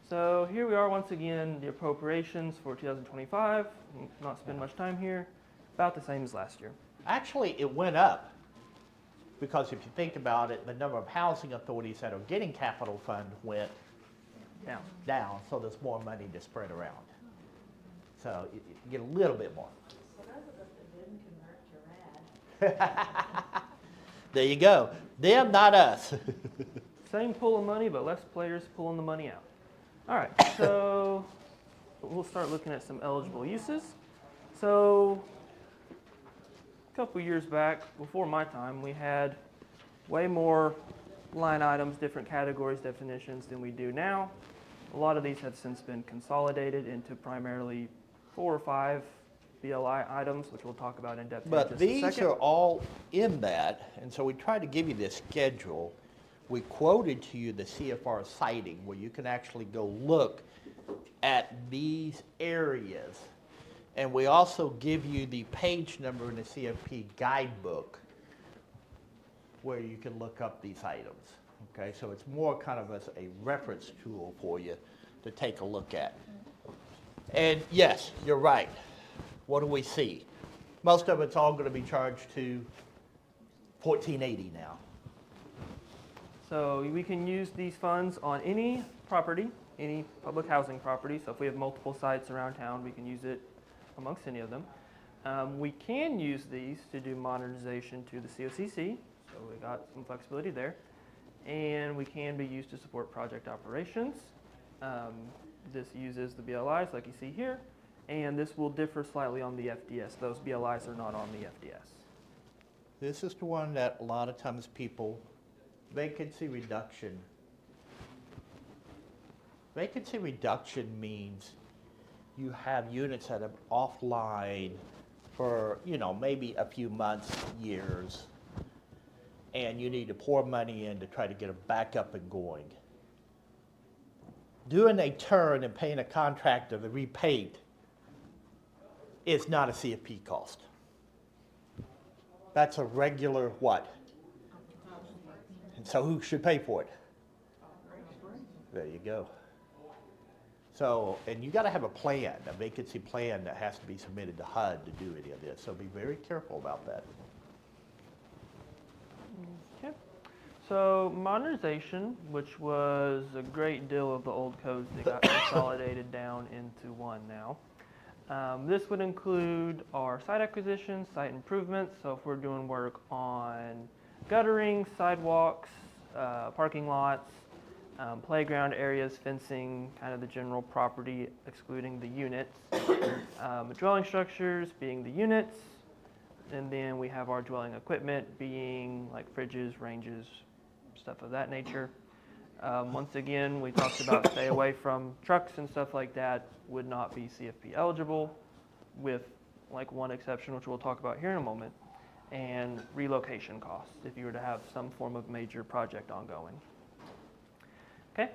so here we are once again, the appropriations for 2025, not spend much time here, about the same as last year. Actually, it went up, because if you think about it, the number of housing authorities that are getting capital fund went down, so there's more money to spread around. So you get a little bit more. So those of us that didn't convert to rad. There you go. Them, not us. Same pool of money, but less players pulling the money out. All right, so we'll start looking at some eligible uses. So a couple years back, before my time, we had way more line items, different categories, definitions than we do now. A lot of these have since been consolidated into primarily 4 or 5 BLI items, which we'll talk about in depth in But just a these second. are all in that, and so we tried to give you this schedule. We quoted to you the CFR citing where you can actually go look at these areas. And we also give you the page number in the CFP guidebook where you can look up these items. Okay, so it's more kind of as a reference tool for you to take a look at. And yes, you're right. What do we see? Most of it's all going to be charged to 1480 now. So we can use these funds on any property, any public housing property. So if we have multiple sites around town, we can use it amongst any of them. We can use these to do modernization to the COCC, so we got some flexibility there. And we can be used to support project operations. This uses the BLIs like you see here, and this will differ slightly on the FDS. Those BLIs are not on the FDS. This is the one that a lot of times people, vacancy reduction. Vacancy reduction means you have units that are offline for, maybe a few months, years, and you need to pour money in to try to get them back up and going. Doing a turn and paying a contractor to repaint is not a CFP cost. That's a regular what? And so who should pay for it? There you go. So, and you got to have a plan, a vacancy plan that has to be submitted to HUD to do any of this. So be very careful about that. Okay. So modernization, which was a great deal of the old codes that got consolidated down into one now. This would include our site acquisition, site improvements. So if we're doing work on guttering, sidewalks, parking lots, playground areas, fencing, kind of the general property, excluding the units. Dwelling structures being the units. And then we have our dwelling equipment being like fridges, ranges, stuff of that nature. Once again, we talked about stay away from trucks and stuff like that would not be CFP eligible, with like one exception, which we'll talk about here in a moment, and relocation costs if you were to have some form of major project ongoing. Okay,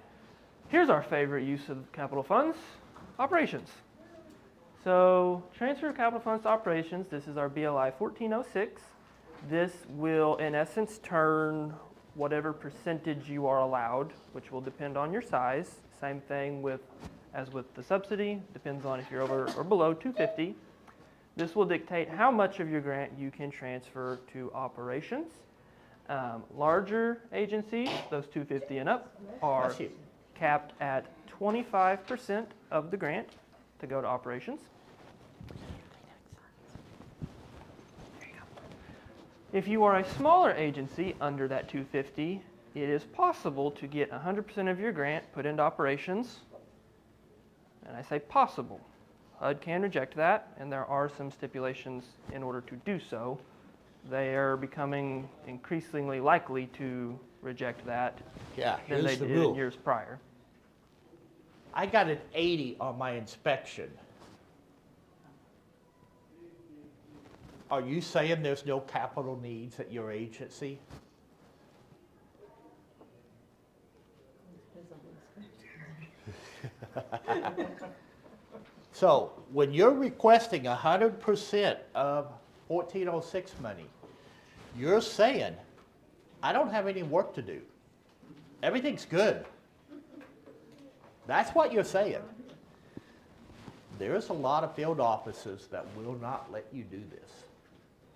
here's our favorite use of capital funds, operations. So transfer of capital funds to operations, this is our BLI 1406. This will, in essence, turn whatever percentage you are allowed, which will depend on your size. Same thing as with the subsidy, depends on if you're over or below 250. This will dictate how much of your grant you can transfer to operations. Larger agencies, those 250 and up, are capped at 25% of the grant to go to operations. If you are a smaller agency under that 250, it is possible to get 100% of your grant put into operations. And I say possible. HUD can reject that, and there are some stipulations in order to do so. They are becoming increasingly likely to reject that than they did in years prior. I got an 80 on my inspection. Are you saying there's no capital needs at your agency? So when you're requesting 100% of 1406 money, you're saying, I don't have any work to do. Everything's good. That's what you're saying. There's a lot of field offices that will not let you do this.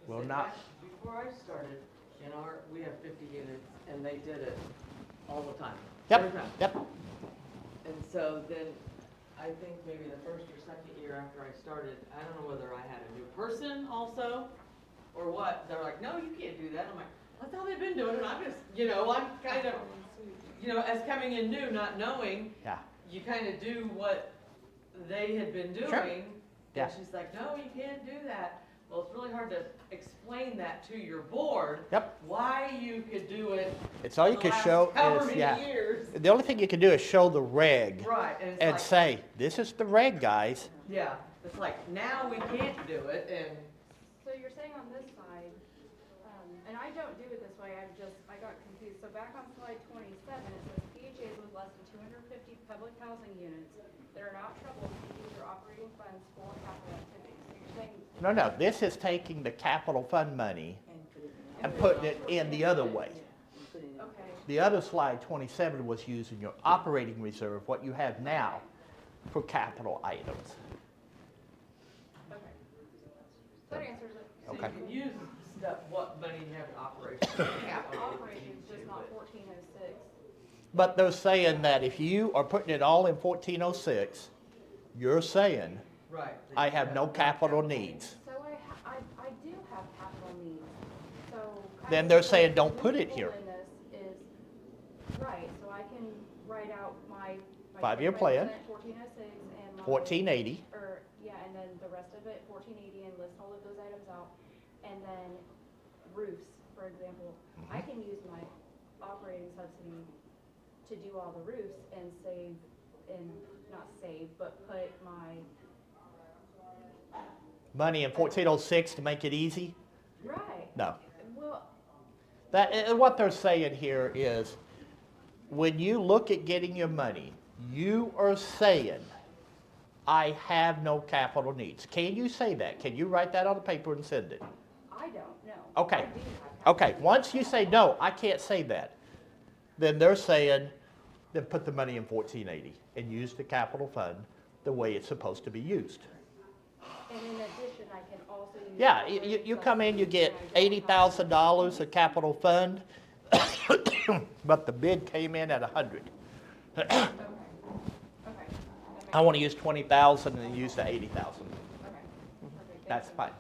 Will not. Before I started, we have 50 units, and they did it all the time. Every Yep, time. yep. And so then, I think maybe the first or second year after I started, I don't know whether I had a new person also, or what. They're like, no, you can't do that. I'm like, that's how they've been doing it. I'm just, I'm kind of, as coming in new, not knowing, Yeah. you kind of do what they had been doing. Sure. Yeah. And she's like, no, you can't do that. Well, it's really hard to explain that to your board. Yep. Why you could do it. It's all you the can last show however is, many yeah. years. The only thing you can do is show the reg Right. And, it's and like, say, this is the reg, guys. yeah. It's like, now we can't do it. And So you're saying on this side, and I don't do it this way, I got confused. So back on slide 27, it says PHAs with less than 250 public housing units that are not troubled to use their operating funds for capital activities. So you're saying. No, this is taking the capital fund money and putting it in the other way. Okay. The other slide, 27, was using your operating reserve, what you have now, for capital items. Okay. That answers it. so Okay. you can use stuff, what money you have in operation. capital. Operations, just not 1406. But they're saying that if you are putting it all in 1406, you're saying, Right. I have no capital needs. So I do have capital needs, so. Then they're saying, don't put it here. In this is, right, so I can write out my. 5-year plan. 1406 and my. 1480. Or, yeah, and then the rest of it, 1480, and list all of those items out. And then roofs, for example, I can use my operating subsidy to do all the roofs and save, and not save, but put my. Money in 1406 to make it easy? Right. No. Well, What they're saying here is, when you look at getting your money, you are saying, I have no capital needs. Can you say that? Can you write that on the paper and send it? I don't know. Okay. I do have Okay, once you say, no, I can't say that, then they're saying, then put the money in 1480 and use the capital fund the way it's supposed to be used. And in addition, I can also use. Yeah, operating you come in, you get subsidy. $80,000 of capital fund, but the bid came in at 100. Okay. Okay. I want to use 20,000 and use the 80,000. Okay. Perfect. That's fine.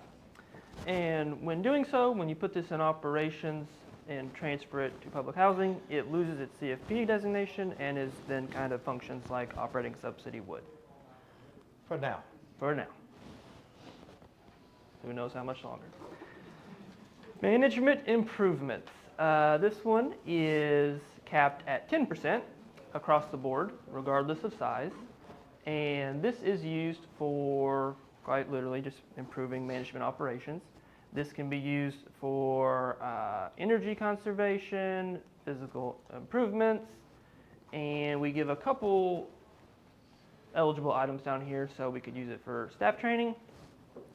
And when doing so, when you put this in operations and transfer it to public housing, it loses its CFP designation and is then kind of functions like operating subsidy would. For now. For now. Who knows how much longer. Management improvements. This one is capped at 10% across the board, regardless of size. And this is used for, quite literally, just improving management operations. This can be used for energy conservation, physical improvements, and we give a couple eligible items down here. So we could use it for staff training,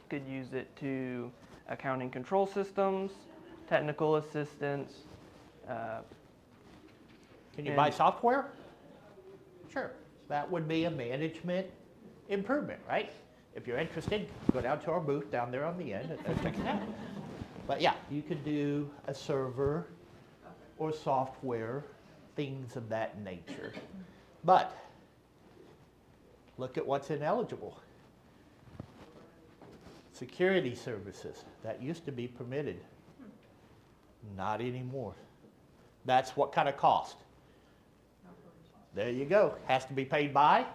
could use it to accounting control systems, technical assistance. Can you buy software? Sure. That would be a management improvement, right? If you're interested, go down to our booth down there on the end and check it out. But yeah, you could do a server or software, things of that nature. But look at what's ineligible. Security services, that used to be permitted. Not anymore. That's what kind of cost? There you go. Has to be paid by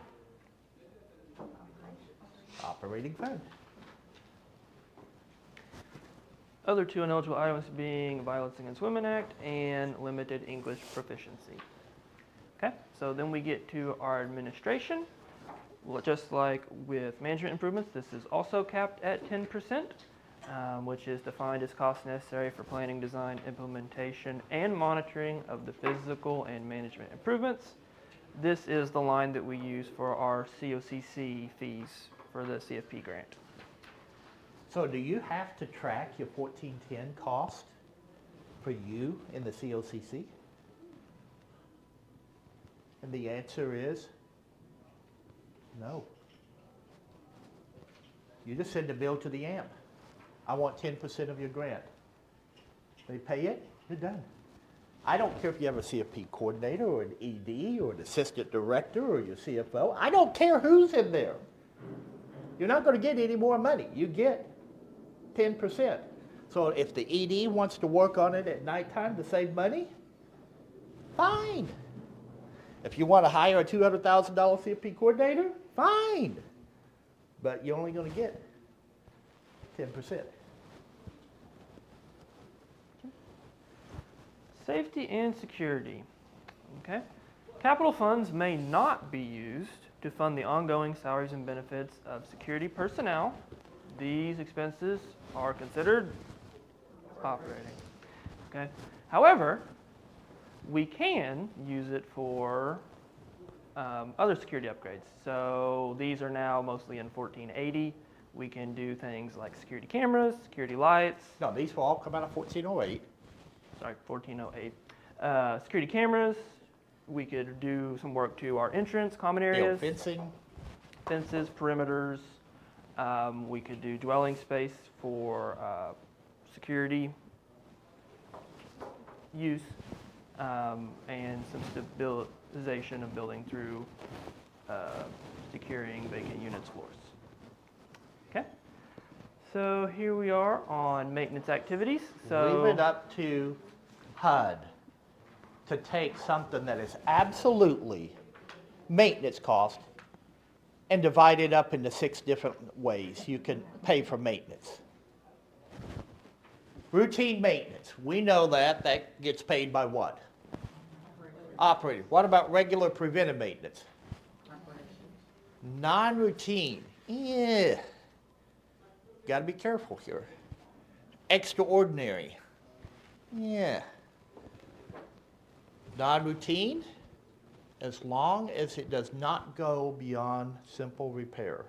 operating fund. Other two ineligible items being Violence Against Women Act and limited English proficiency. Okay, so then we get to our administration. Well, just like with management improvements, this is also capped at 10%, which is defined as costs necessary for planning, design, implementation, and monitoring of the physical and management improvements. This is the line that we use for our COCC fees for the CFP grant. So do you have to track your 1410 cost for you in the COCC? And the answer is no. You just send a bill to the AMP. I want 10% of your grant. They pay it, you're done. I don't care if you have a CFP coordinator or an ED or an assistant director or your CFO. I don't care who's in there. You're not going to get any more money. You get 10%. So if the ED wants to work on it at nighttime to save money, fine. If you want to hire a $200,000 CFP coordinator, fine. But you're only going to get 10%. Safety and security. Okay. Capital funds may not be used to fund the ongoing salaries and benefits of security personnel. These expenses are considered operating. Okay. However, we can use it for other security upgrades. So these are now mostly in 1480. We can do things like security cameras, security lights. No, these will all come out of 1408. Sorry, 1408. Security cameras. We could do some work to our entrance, common areas. Fencing. Fences, perimeters. We could do dwelling space for security use and some stabilization of building through securing vacant units floors. Okay. So here we are on maintenance activities. So Leave it up to HUD to take something that is absolutely maintenance cost and divide it up into 6 different ways you can pay for maintenance. Routine maintenance, we know that gets paid by what? Operating. What about regular preventive maintenance? Non-routine, yeah. Got to be careful here. Extraordinary, yeah. Non-routine, as long as it does not go beyond simple repair.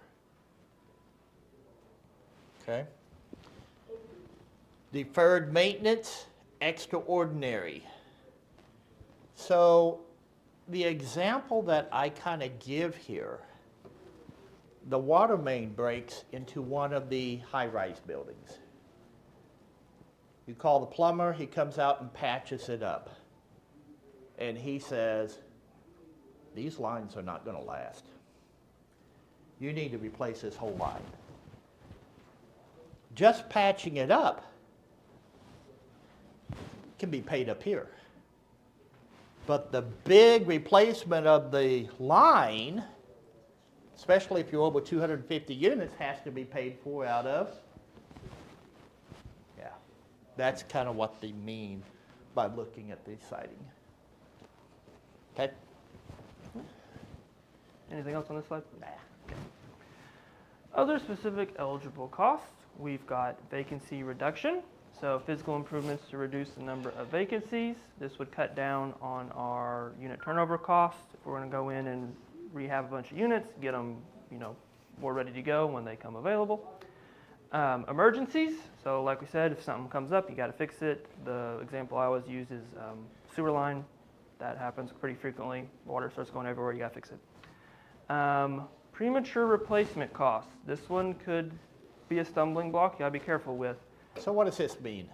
Okay? Deferred maintenance, extraordinary. So the example that I kind of give here, the water main breaks into one of the high-rise buildings. You call the plumber, he comes out and patches it up. And he says, these lines are not going to last. You need to replace this whole line. Just patching it up can be paid up here. But the big replacement of the line, especially if you're over 250 units, has to be paid for out of, yeah. That's kind of what they mean by looking at the siding. Okay? anything else on this slide? Nah. Other specific eligible costs, we've got vacancy reduction. So physical improvements to reduce the number of vacancies. This would cut down on our unit turnover costs. If we're going to go in and rehab a bunch of units, get them, more ready to go when they come available. Emergencies. So like we said, if something comes up, you got to fix it. The example I always use is sewer line. That happens pretty frequently. Water starts going everywhere, you got to fix it. Premature replacement costs. This one could be a stumbling block. You got to be careful with. So what does this mean?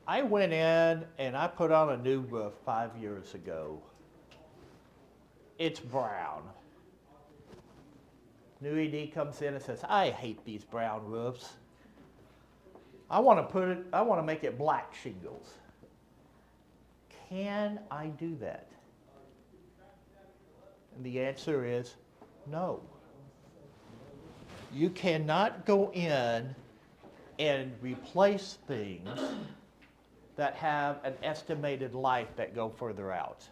I went in and I put on a new roof 5 years ago. It's brown. New ED comes in and says, I hate these brown roofs. I want to make it black shingles. Can I do that? And the answer is no. You cannot go in and replace things that have an estimated life that go further out.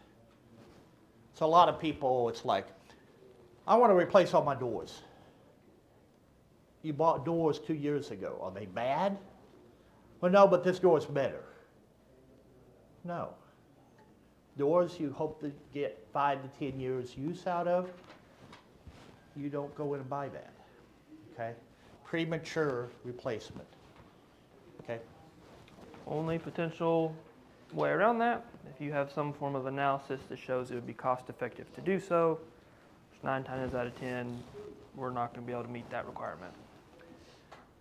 So a lot of people, it's like, I want to replace all my doors. You bought doors 2 years ago. Are they bad? Well, no, but this door is better. No. Doors you hope to get 5 to 10 years use out of, you don't go in and buy that. Okay? Premature replacement. Okay? Only potential way around that, if you have some form of analysis that shows it would be cost effective to do so, 9 times out of 10, we're not going to be able to meet that requirement.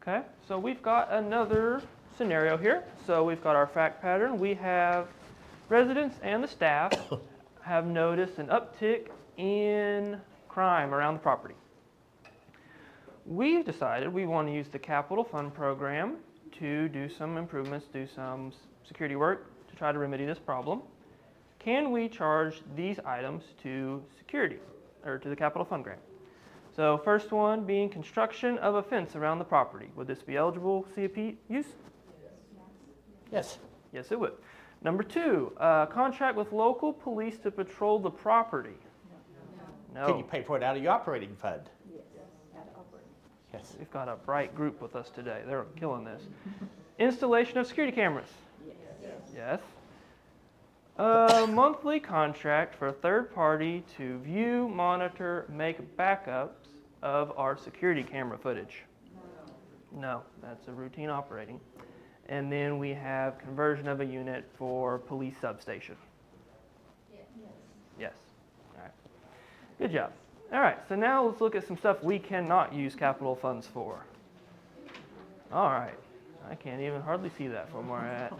Okay, so we've got another scenario here. So we've got our fact pattern. We have residents and the staff have noticed an uptick in crime around the property. We've decided we want to use the capital fund program to do some improvements, do some security work to try to remedy this problem. Can we charge these items to security or to the capital fund grant? So first one being construction of a fence around the property. Would this be eligible CIP use? Yes. Yes, it would. Number 2, contract with local police to patrol the property. No. Can you pay for it out of your operating fund? Yes. We've got a bright group with us today. They're killing this. Installation of security cameras. Yes. A monthly contract for a third party to view, monitor, make backups of our security camera footage. No, that's a routine operating. And then we have conversion of a unit for police substation. Yes. All right. Good job. All right, so now let's look at some stuff we cannot use capital funds for. All right. I can't even hardly see that from where I'm at.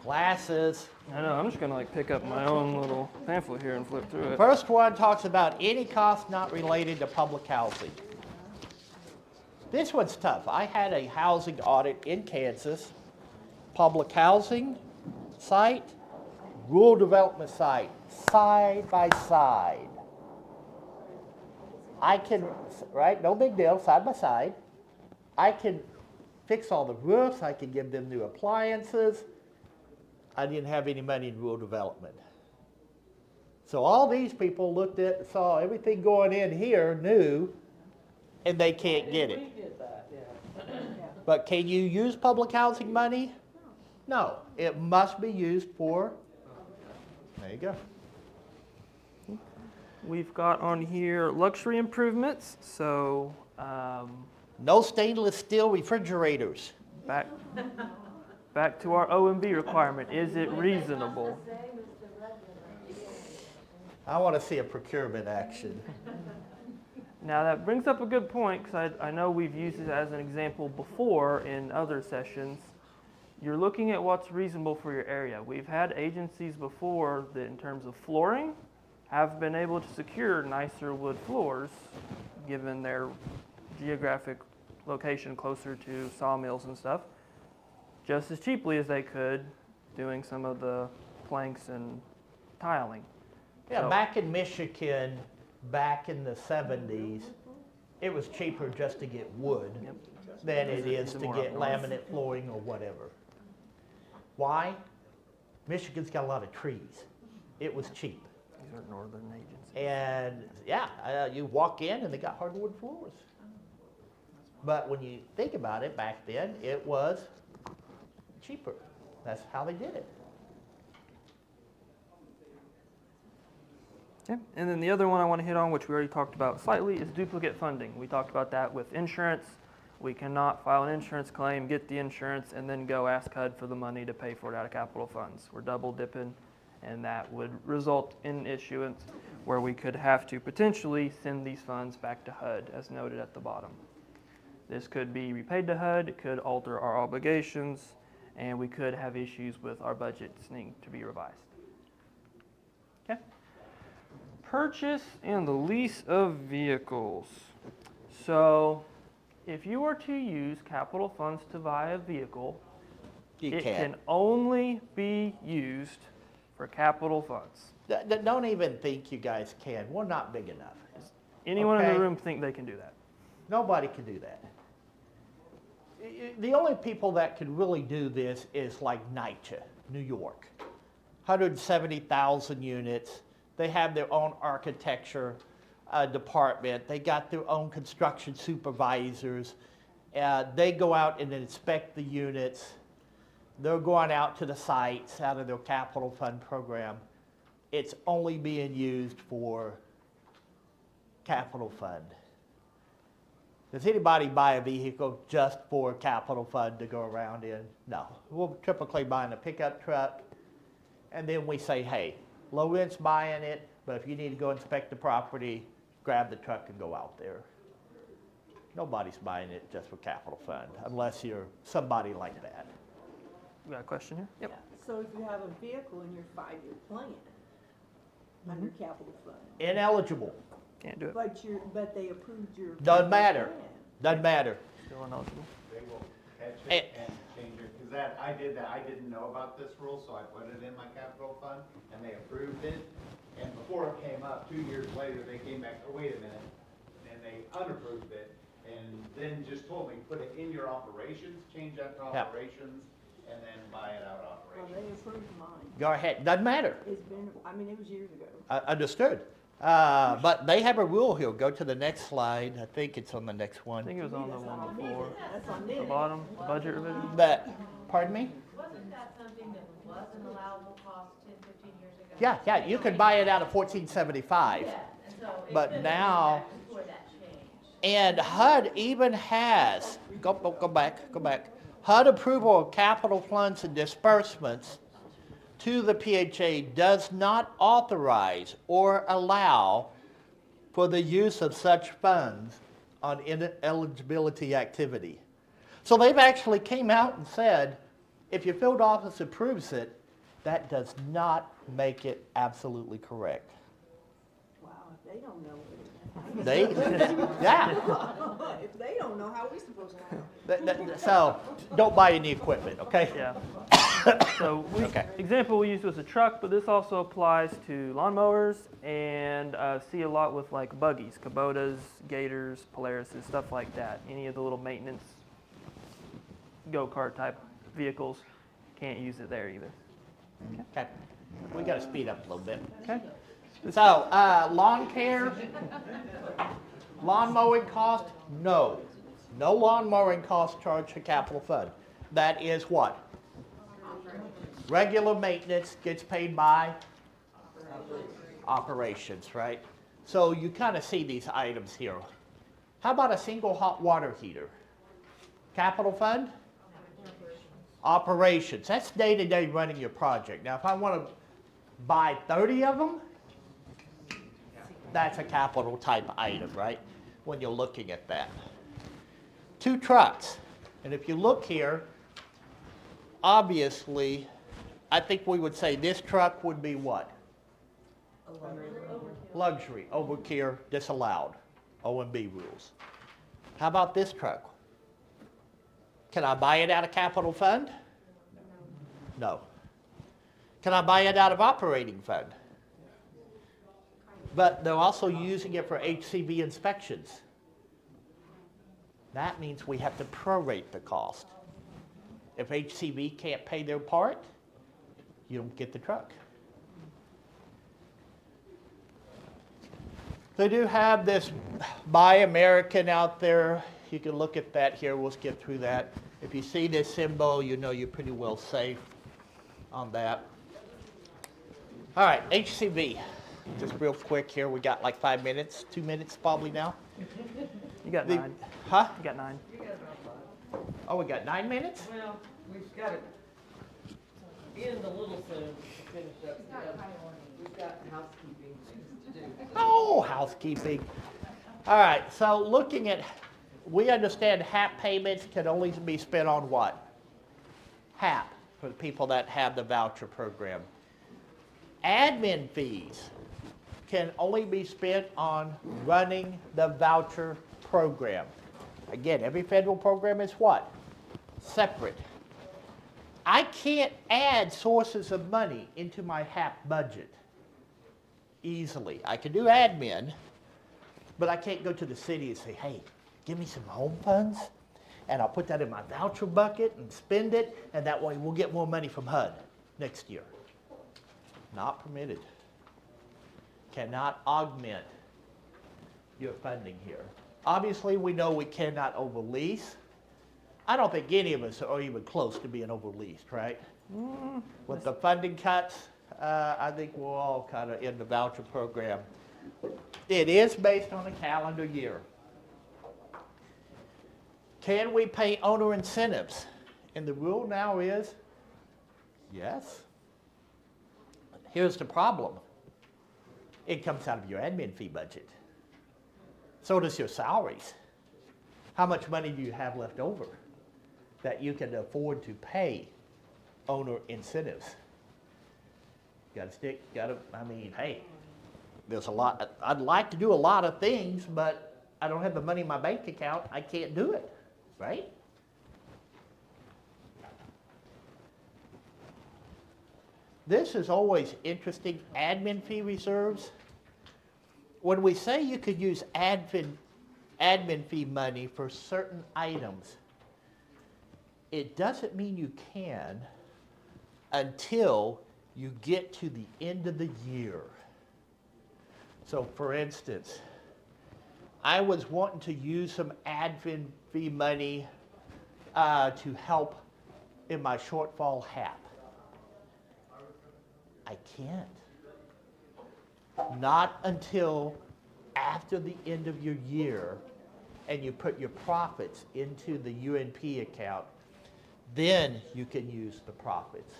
Classes. I know, I'm just gonna like pick up my own little pamphlet here and flip through it. First one talks about any cost not related to public housing. This one's tough. I had a housing audit in Kansas, public housing site, rural development site, side by side. I can, right, no big deal, side by side. I can fix all the roofs, I can give them new appliances. I didn't have any money in rural development. So all these people looked at, saw everything going in here new, and they can't get it. We did that, yeah. But can you use public housing money? No, it must be used for, there you go. We've got on here luxury improvements, so No stainless steel refrigerators. back to our OMB requirement. Is it reasonable? I want to see a procurement action. Now that brings up a good point, because I know we've used it as an example before in other sessions. You're looking at what's reasonable for your area. We've had agencies before that in terms of flooring have been able to secure nicer wood floors given their geographic location closer to sawmills and stuff, just as cheaply as they could doing some of the planks and tiling. Yeah, So- back in Michigan, back in the 70s, it was cheaper just to get wood Yep. than it is Is it to more get up north? laminate flooring or whatever. Why? Michigan's got a lot of trees. It was cheap. These are northern agencies. And yeah, you walk in and they got hardwood floors. But when you think about it, back then it was cheaper. That's how they did it. Okay. And then the other one I want to hit on, which we already talked about slightly, is duplicate funding. We talked about that with insurance. We cannot file an insurance claim, get the insurance, and then go ask HUD for the money to pay for it out of capital funds. We're double dipping, and that would result in issuance where we could have to potentially send these funds back to HUD, as noted at the bottom. This could be repaid to HUD, it could alter our obligations, and we could have issues with our budgets needing to be revised. Okay. Purchase and the lease of vehicles. So, if you were to use capital funds to buy a vehicle, You it can't. can only be used for capital funds. Don't even think you guys can. We're not big enough. Anyone in Okay. the room think they can do that? Nobody can do that. The only people that could really do this is like NYCHA, New York. 170,000 units. They have their own architecture department. They got their own construction supervisors. They go out and inspect the units. They're going out to the sites out of their capital fund program. It's only being used for capital fund. Does anybody buy a vehicle just for capital fund to go around in? No. We'll typically buy a pickup truck, and then we say, hey, low rent's buying it, but if you need to go inspect the property, grab the truck and go out there. Nobody's buying it just for capital fund, unless you're somebody like that. We got a question here? Yep. Yeah, so if you have a vehicle in your 5-year plan, under capital fund, Ineligible. Can't do it. but they approved your. Doesn't 5-year matter. plan. Doesn't matter. Still ineligible. They will catch Eh. it and change it, because that, I did that, I didn't know about this rule, so I put it in my capital fund, and they approved it. And before it came up, 2 years later, they came back, oh, wait a minute, and they unapproved it, and then just told me, put it in your operations, change that to Yeah. operations, and then buy it out Well, operations. they approved mine. Go ahead. Doesn't matter. It's been, I mean, it was years ago. Understood. But they have a rule here. Go to the next slide. I think it's on the next I one. think it was on the That's one on me. before. That's on The me. bottom, the budget revision. But, pardon me? Wasn't that something that was an allowable cost 10, 15 years ago? Yeah, you could buy it out of 1475. Yeah, and so it's But been now- back before that changed. And HUD even has, go back. HUD approval of capital funds and disbursements to the PHA does not authorize or allow for the use of such funds on ineligibility activity. So they've actually came out and said, if your field office approves it, that does not make it absolutely correct. Wow, if they don't know. They, yeah. If they don't know, how are we supposed to know? So don't buy any equipment, okay? Yeah. So Okay. example we used was a truck, but this also applies to lawnmowers and see a lot with like buggies, Kubotas, Gators, Polarises, stuff like that. Any of the little maintenance go-kart type vehicles, can't use it there either. Okay. We got to speed up a little bit. Okay. So, lawn care, lawn mowing cost, no. No lawn mowing cost charged to capital fund. That is what? Regular maintenance gets paid by operations, right? So you kind of see these items here. How about a single hot water heater? Capital fund? Operations. That's day-to-day running your project. Now, if I want to buy 30 of them, that's a capital type item, right? When you're looking at that. 2 trucks. And if you look here, obviously, I think we would say this truck would be what? Luxury, overkill, disallowed, O&B rules. How about this truck? Can I buy it out of capital fund? No. Can I buy it out of operating fund? But they're also using it for HCV inspections. That means we have to prorate the cost. If HCV can't pay their part, you don't get the truck. They do have this Buy American out there. You can look at that here. We'll skip through that. If you see this symbol, you know you're pretty well safe on that. All right, HCV. Just real quick here. We got like 5 minutes, 2 minutes probably now. You got 9. Huh? You got 9. You guys are on. Oh, we got 9 minutes? Well, we've got to end a little soon to finish up. We've got housekeeping things to do. Oh, housekeeping. All right, so looking at, we understand HAP payments can only be spent on what? HAP, for the people that have the voucher program. Admin fees can only be spent on running the voucher program. Again, every federal program is what? Separate. I can't add sources of money into my HAP budget easily. I can do admin, but I can't go to the city and say, hey, give me some home funds, and I'll put that in my voucher bucket and spend it, and that way we'll get more money from HUD next year. Not permitted. Cannot augment your funding here. Obviously, we know we cannot overlease. I don't think any of us are even close to being overleased, right? With the funding cuts, I think we're all kind of in the voucher program. It is based on a calendar year. Can we pay owner incentives? And the rule now is yes. Here's the problem. It comes out of your admin fee budget. So does your salaries. How much money do you have left over that you can afford to pay owner incentives? I mean, hey, there's a lot. I'd like to do a lot of things, but I don't have the money in my bank account. I can't do it, right? This is always interesting, admin fee reserves. When we say you could use admin fee money for certain items, it doesn't mean you can until you get to the end of the year. So for instance, I was wanting to use some admin fee money to help in my shortfall HAP. I can't. Not until after the end of your year and you put your profits into the UNP account, then you can use the profits.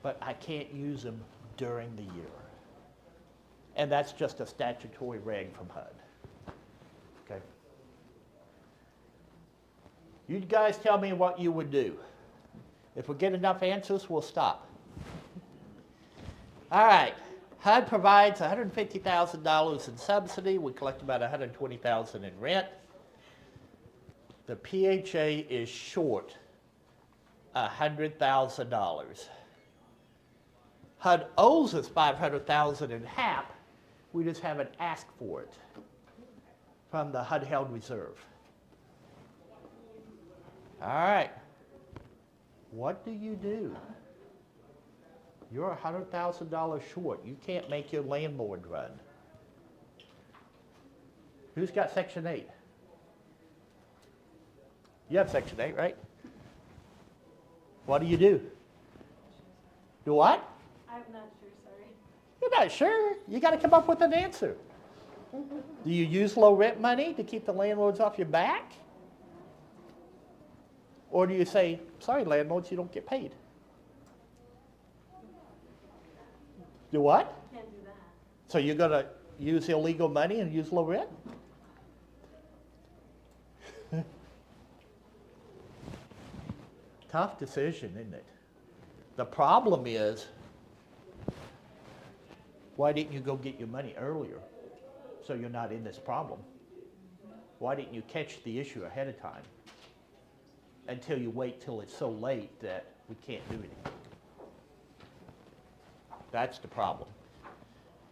But I can't use them during the year. And that's just a statutory reg from HUD. Okay? You guys tell me what you would do. If we get enough answers, we'll stop. All right. HUD provides $150,000 in subsidy. We collect about $120,000 in rent. The PHA is short $100,000. HUD owes us $500,000 in HAP. We just haven't asked for it from the HUD held reserve. All right. What do you do? You're $100,000 short. You can't make your landlord run. Who's got Section 8? You have Section 8, right? What do you do? Do what? I'm not sure, sorry. You're not sure? You got to come up with an answer. Do you use low rent money to keep the landlords off your back? Or do you say, sorry, landlords, you don't get paid? Do what? Can't do that. So you're going to use illegal money and use low rent? Tough decision, isn't it? The problem is, why didn't you go get your money earlier so you're not in this problem? Why didn't you catch the issue ahead of time until you wait till it's so late that we can't do anything? That's the problem.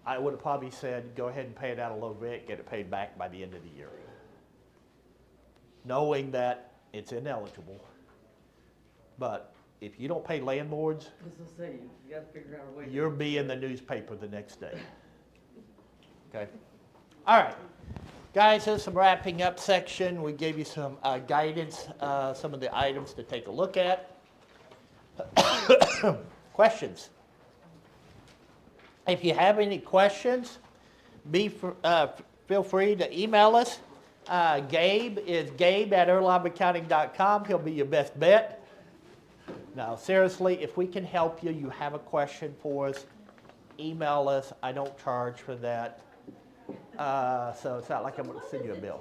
I would have probably said, go ahead and pay it out of low rent, get it paid back by the end of the year. Knowing that it's ineligible. But if you don't pay landlords, You gotta figure out a way. you'll be in the newspaper the next day. Okay? All right. Guys, here's some wrapping up section. We gave you some guidance, some of the items to take a look at. Questions? If you have any questions, feel free to email us. Gabe is gabe@urlaubaccounting.com. He'll be your best bet. Now, seriously, if we can help you, you have a question for us, email us. I don't charge for that. So it's not like I'm going to send you a bill.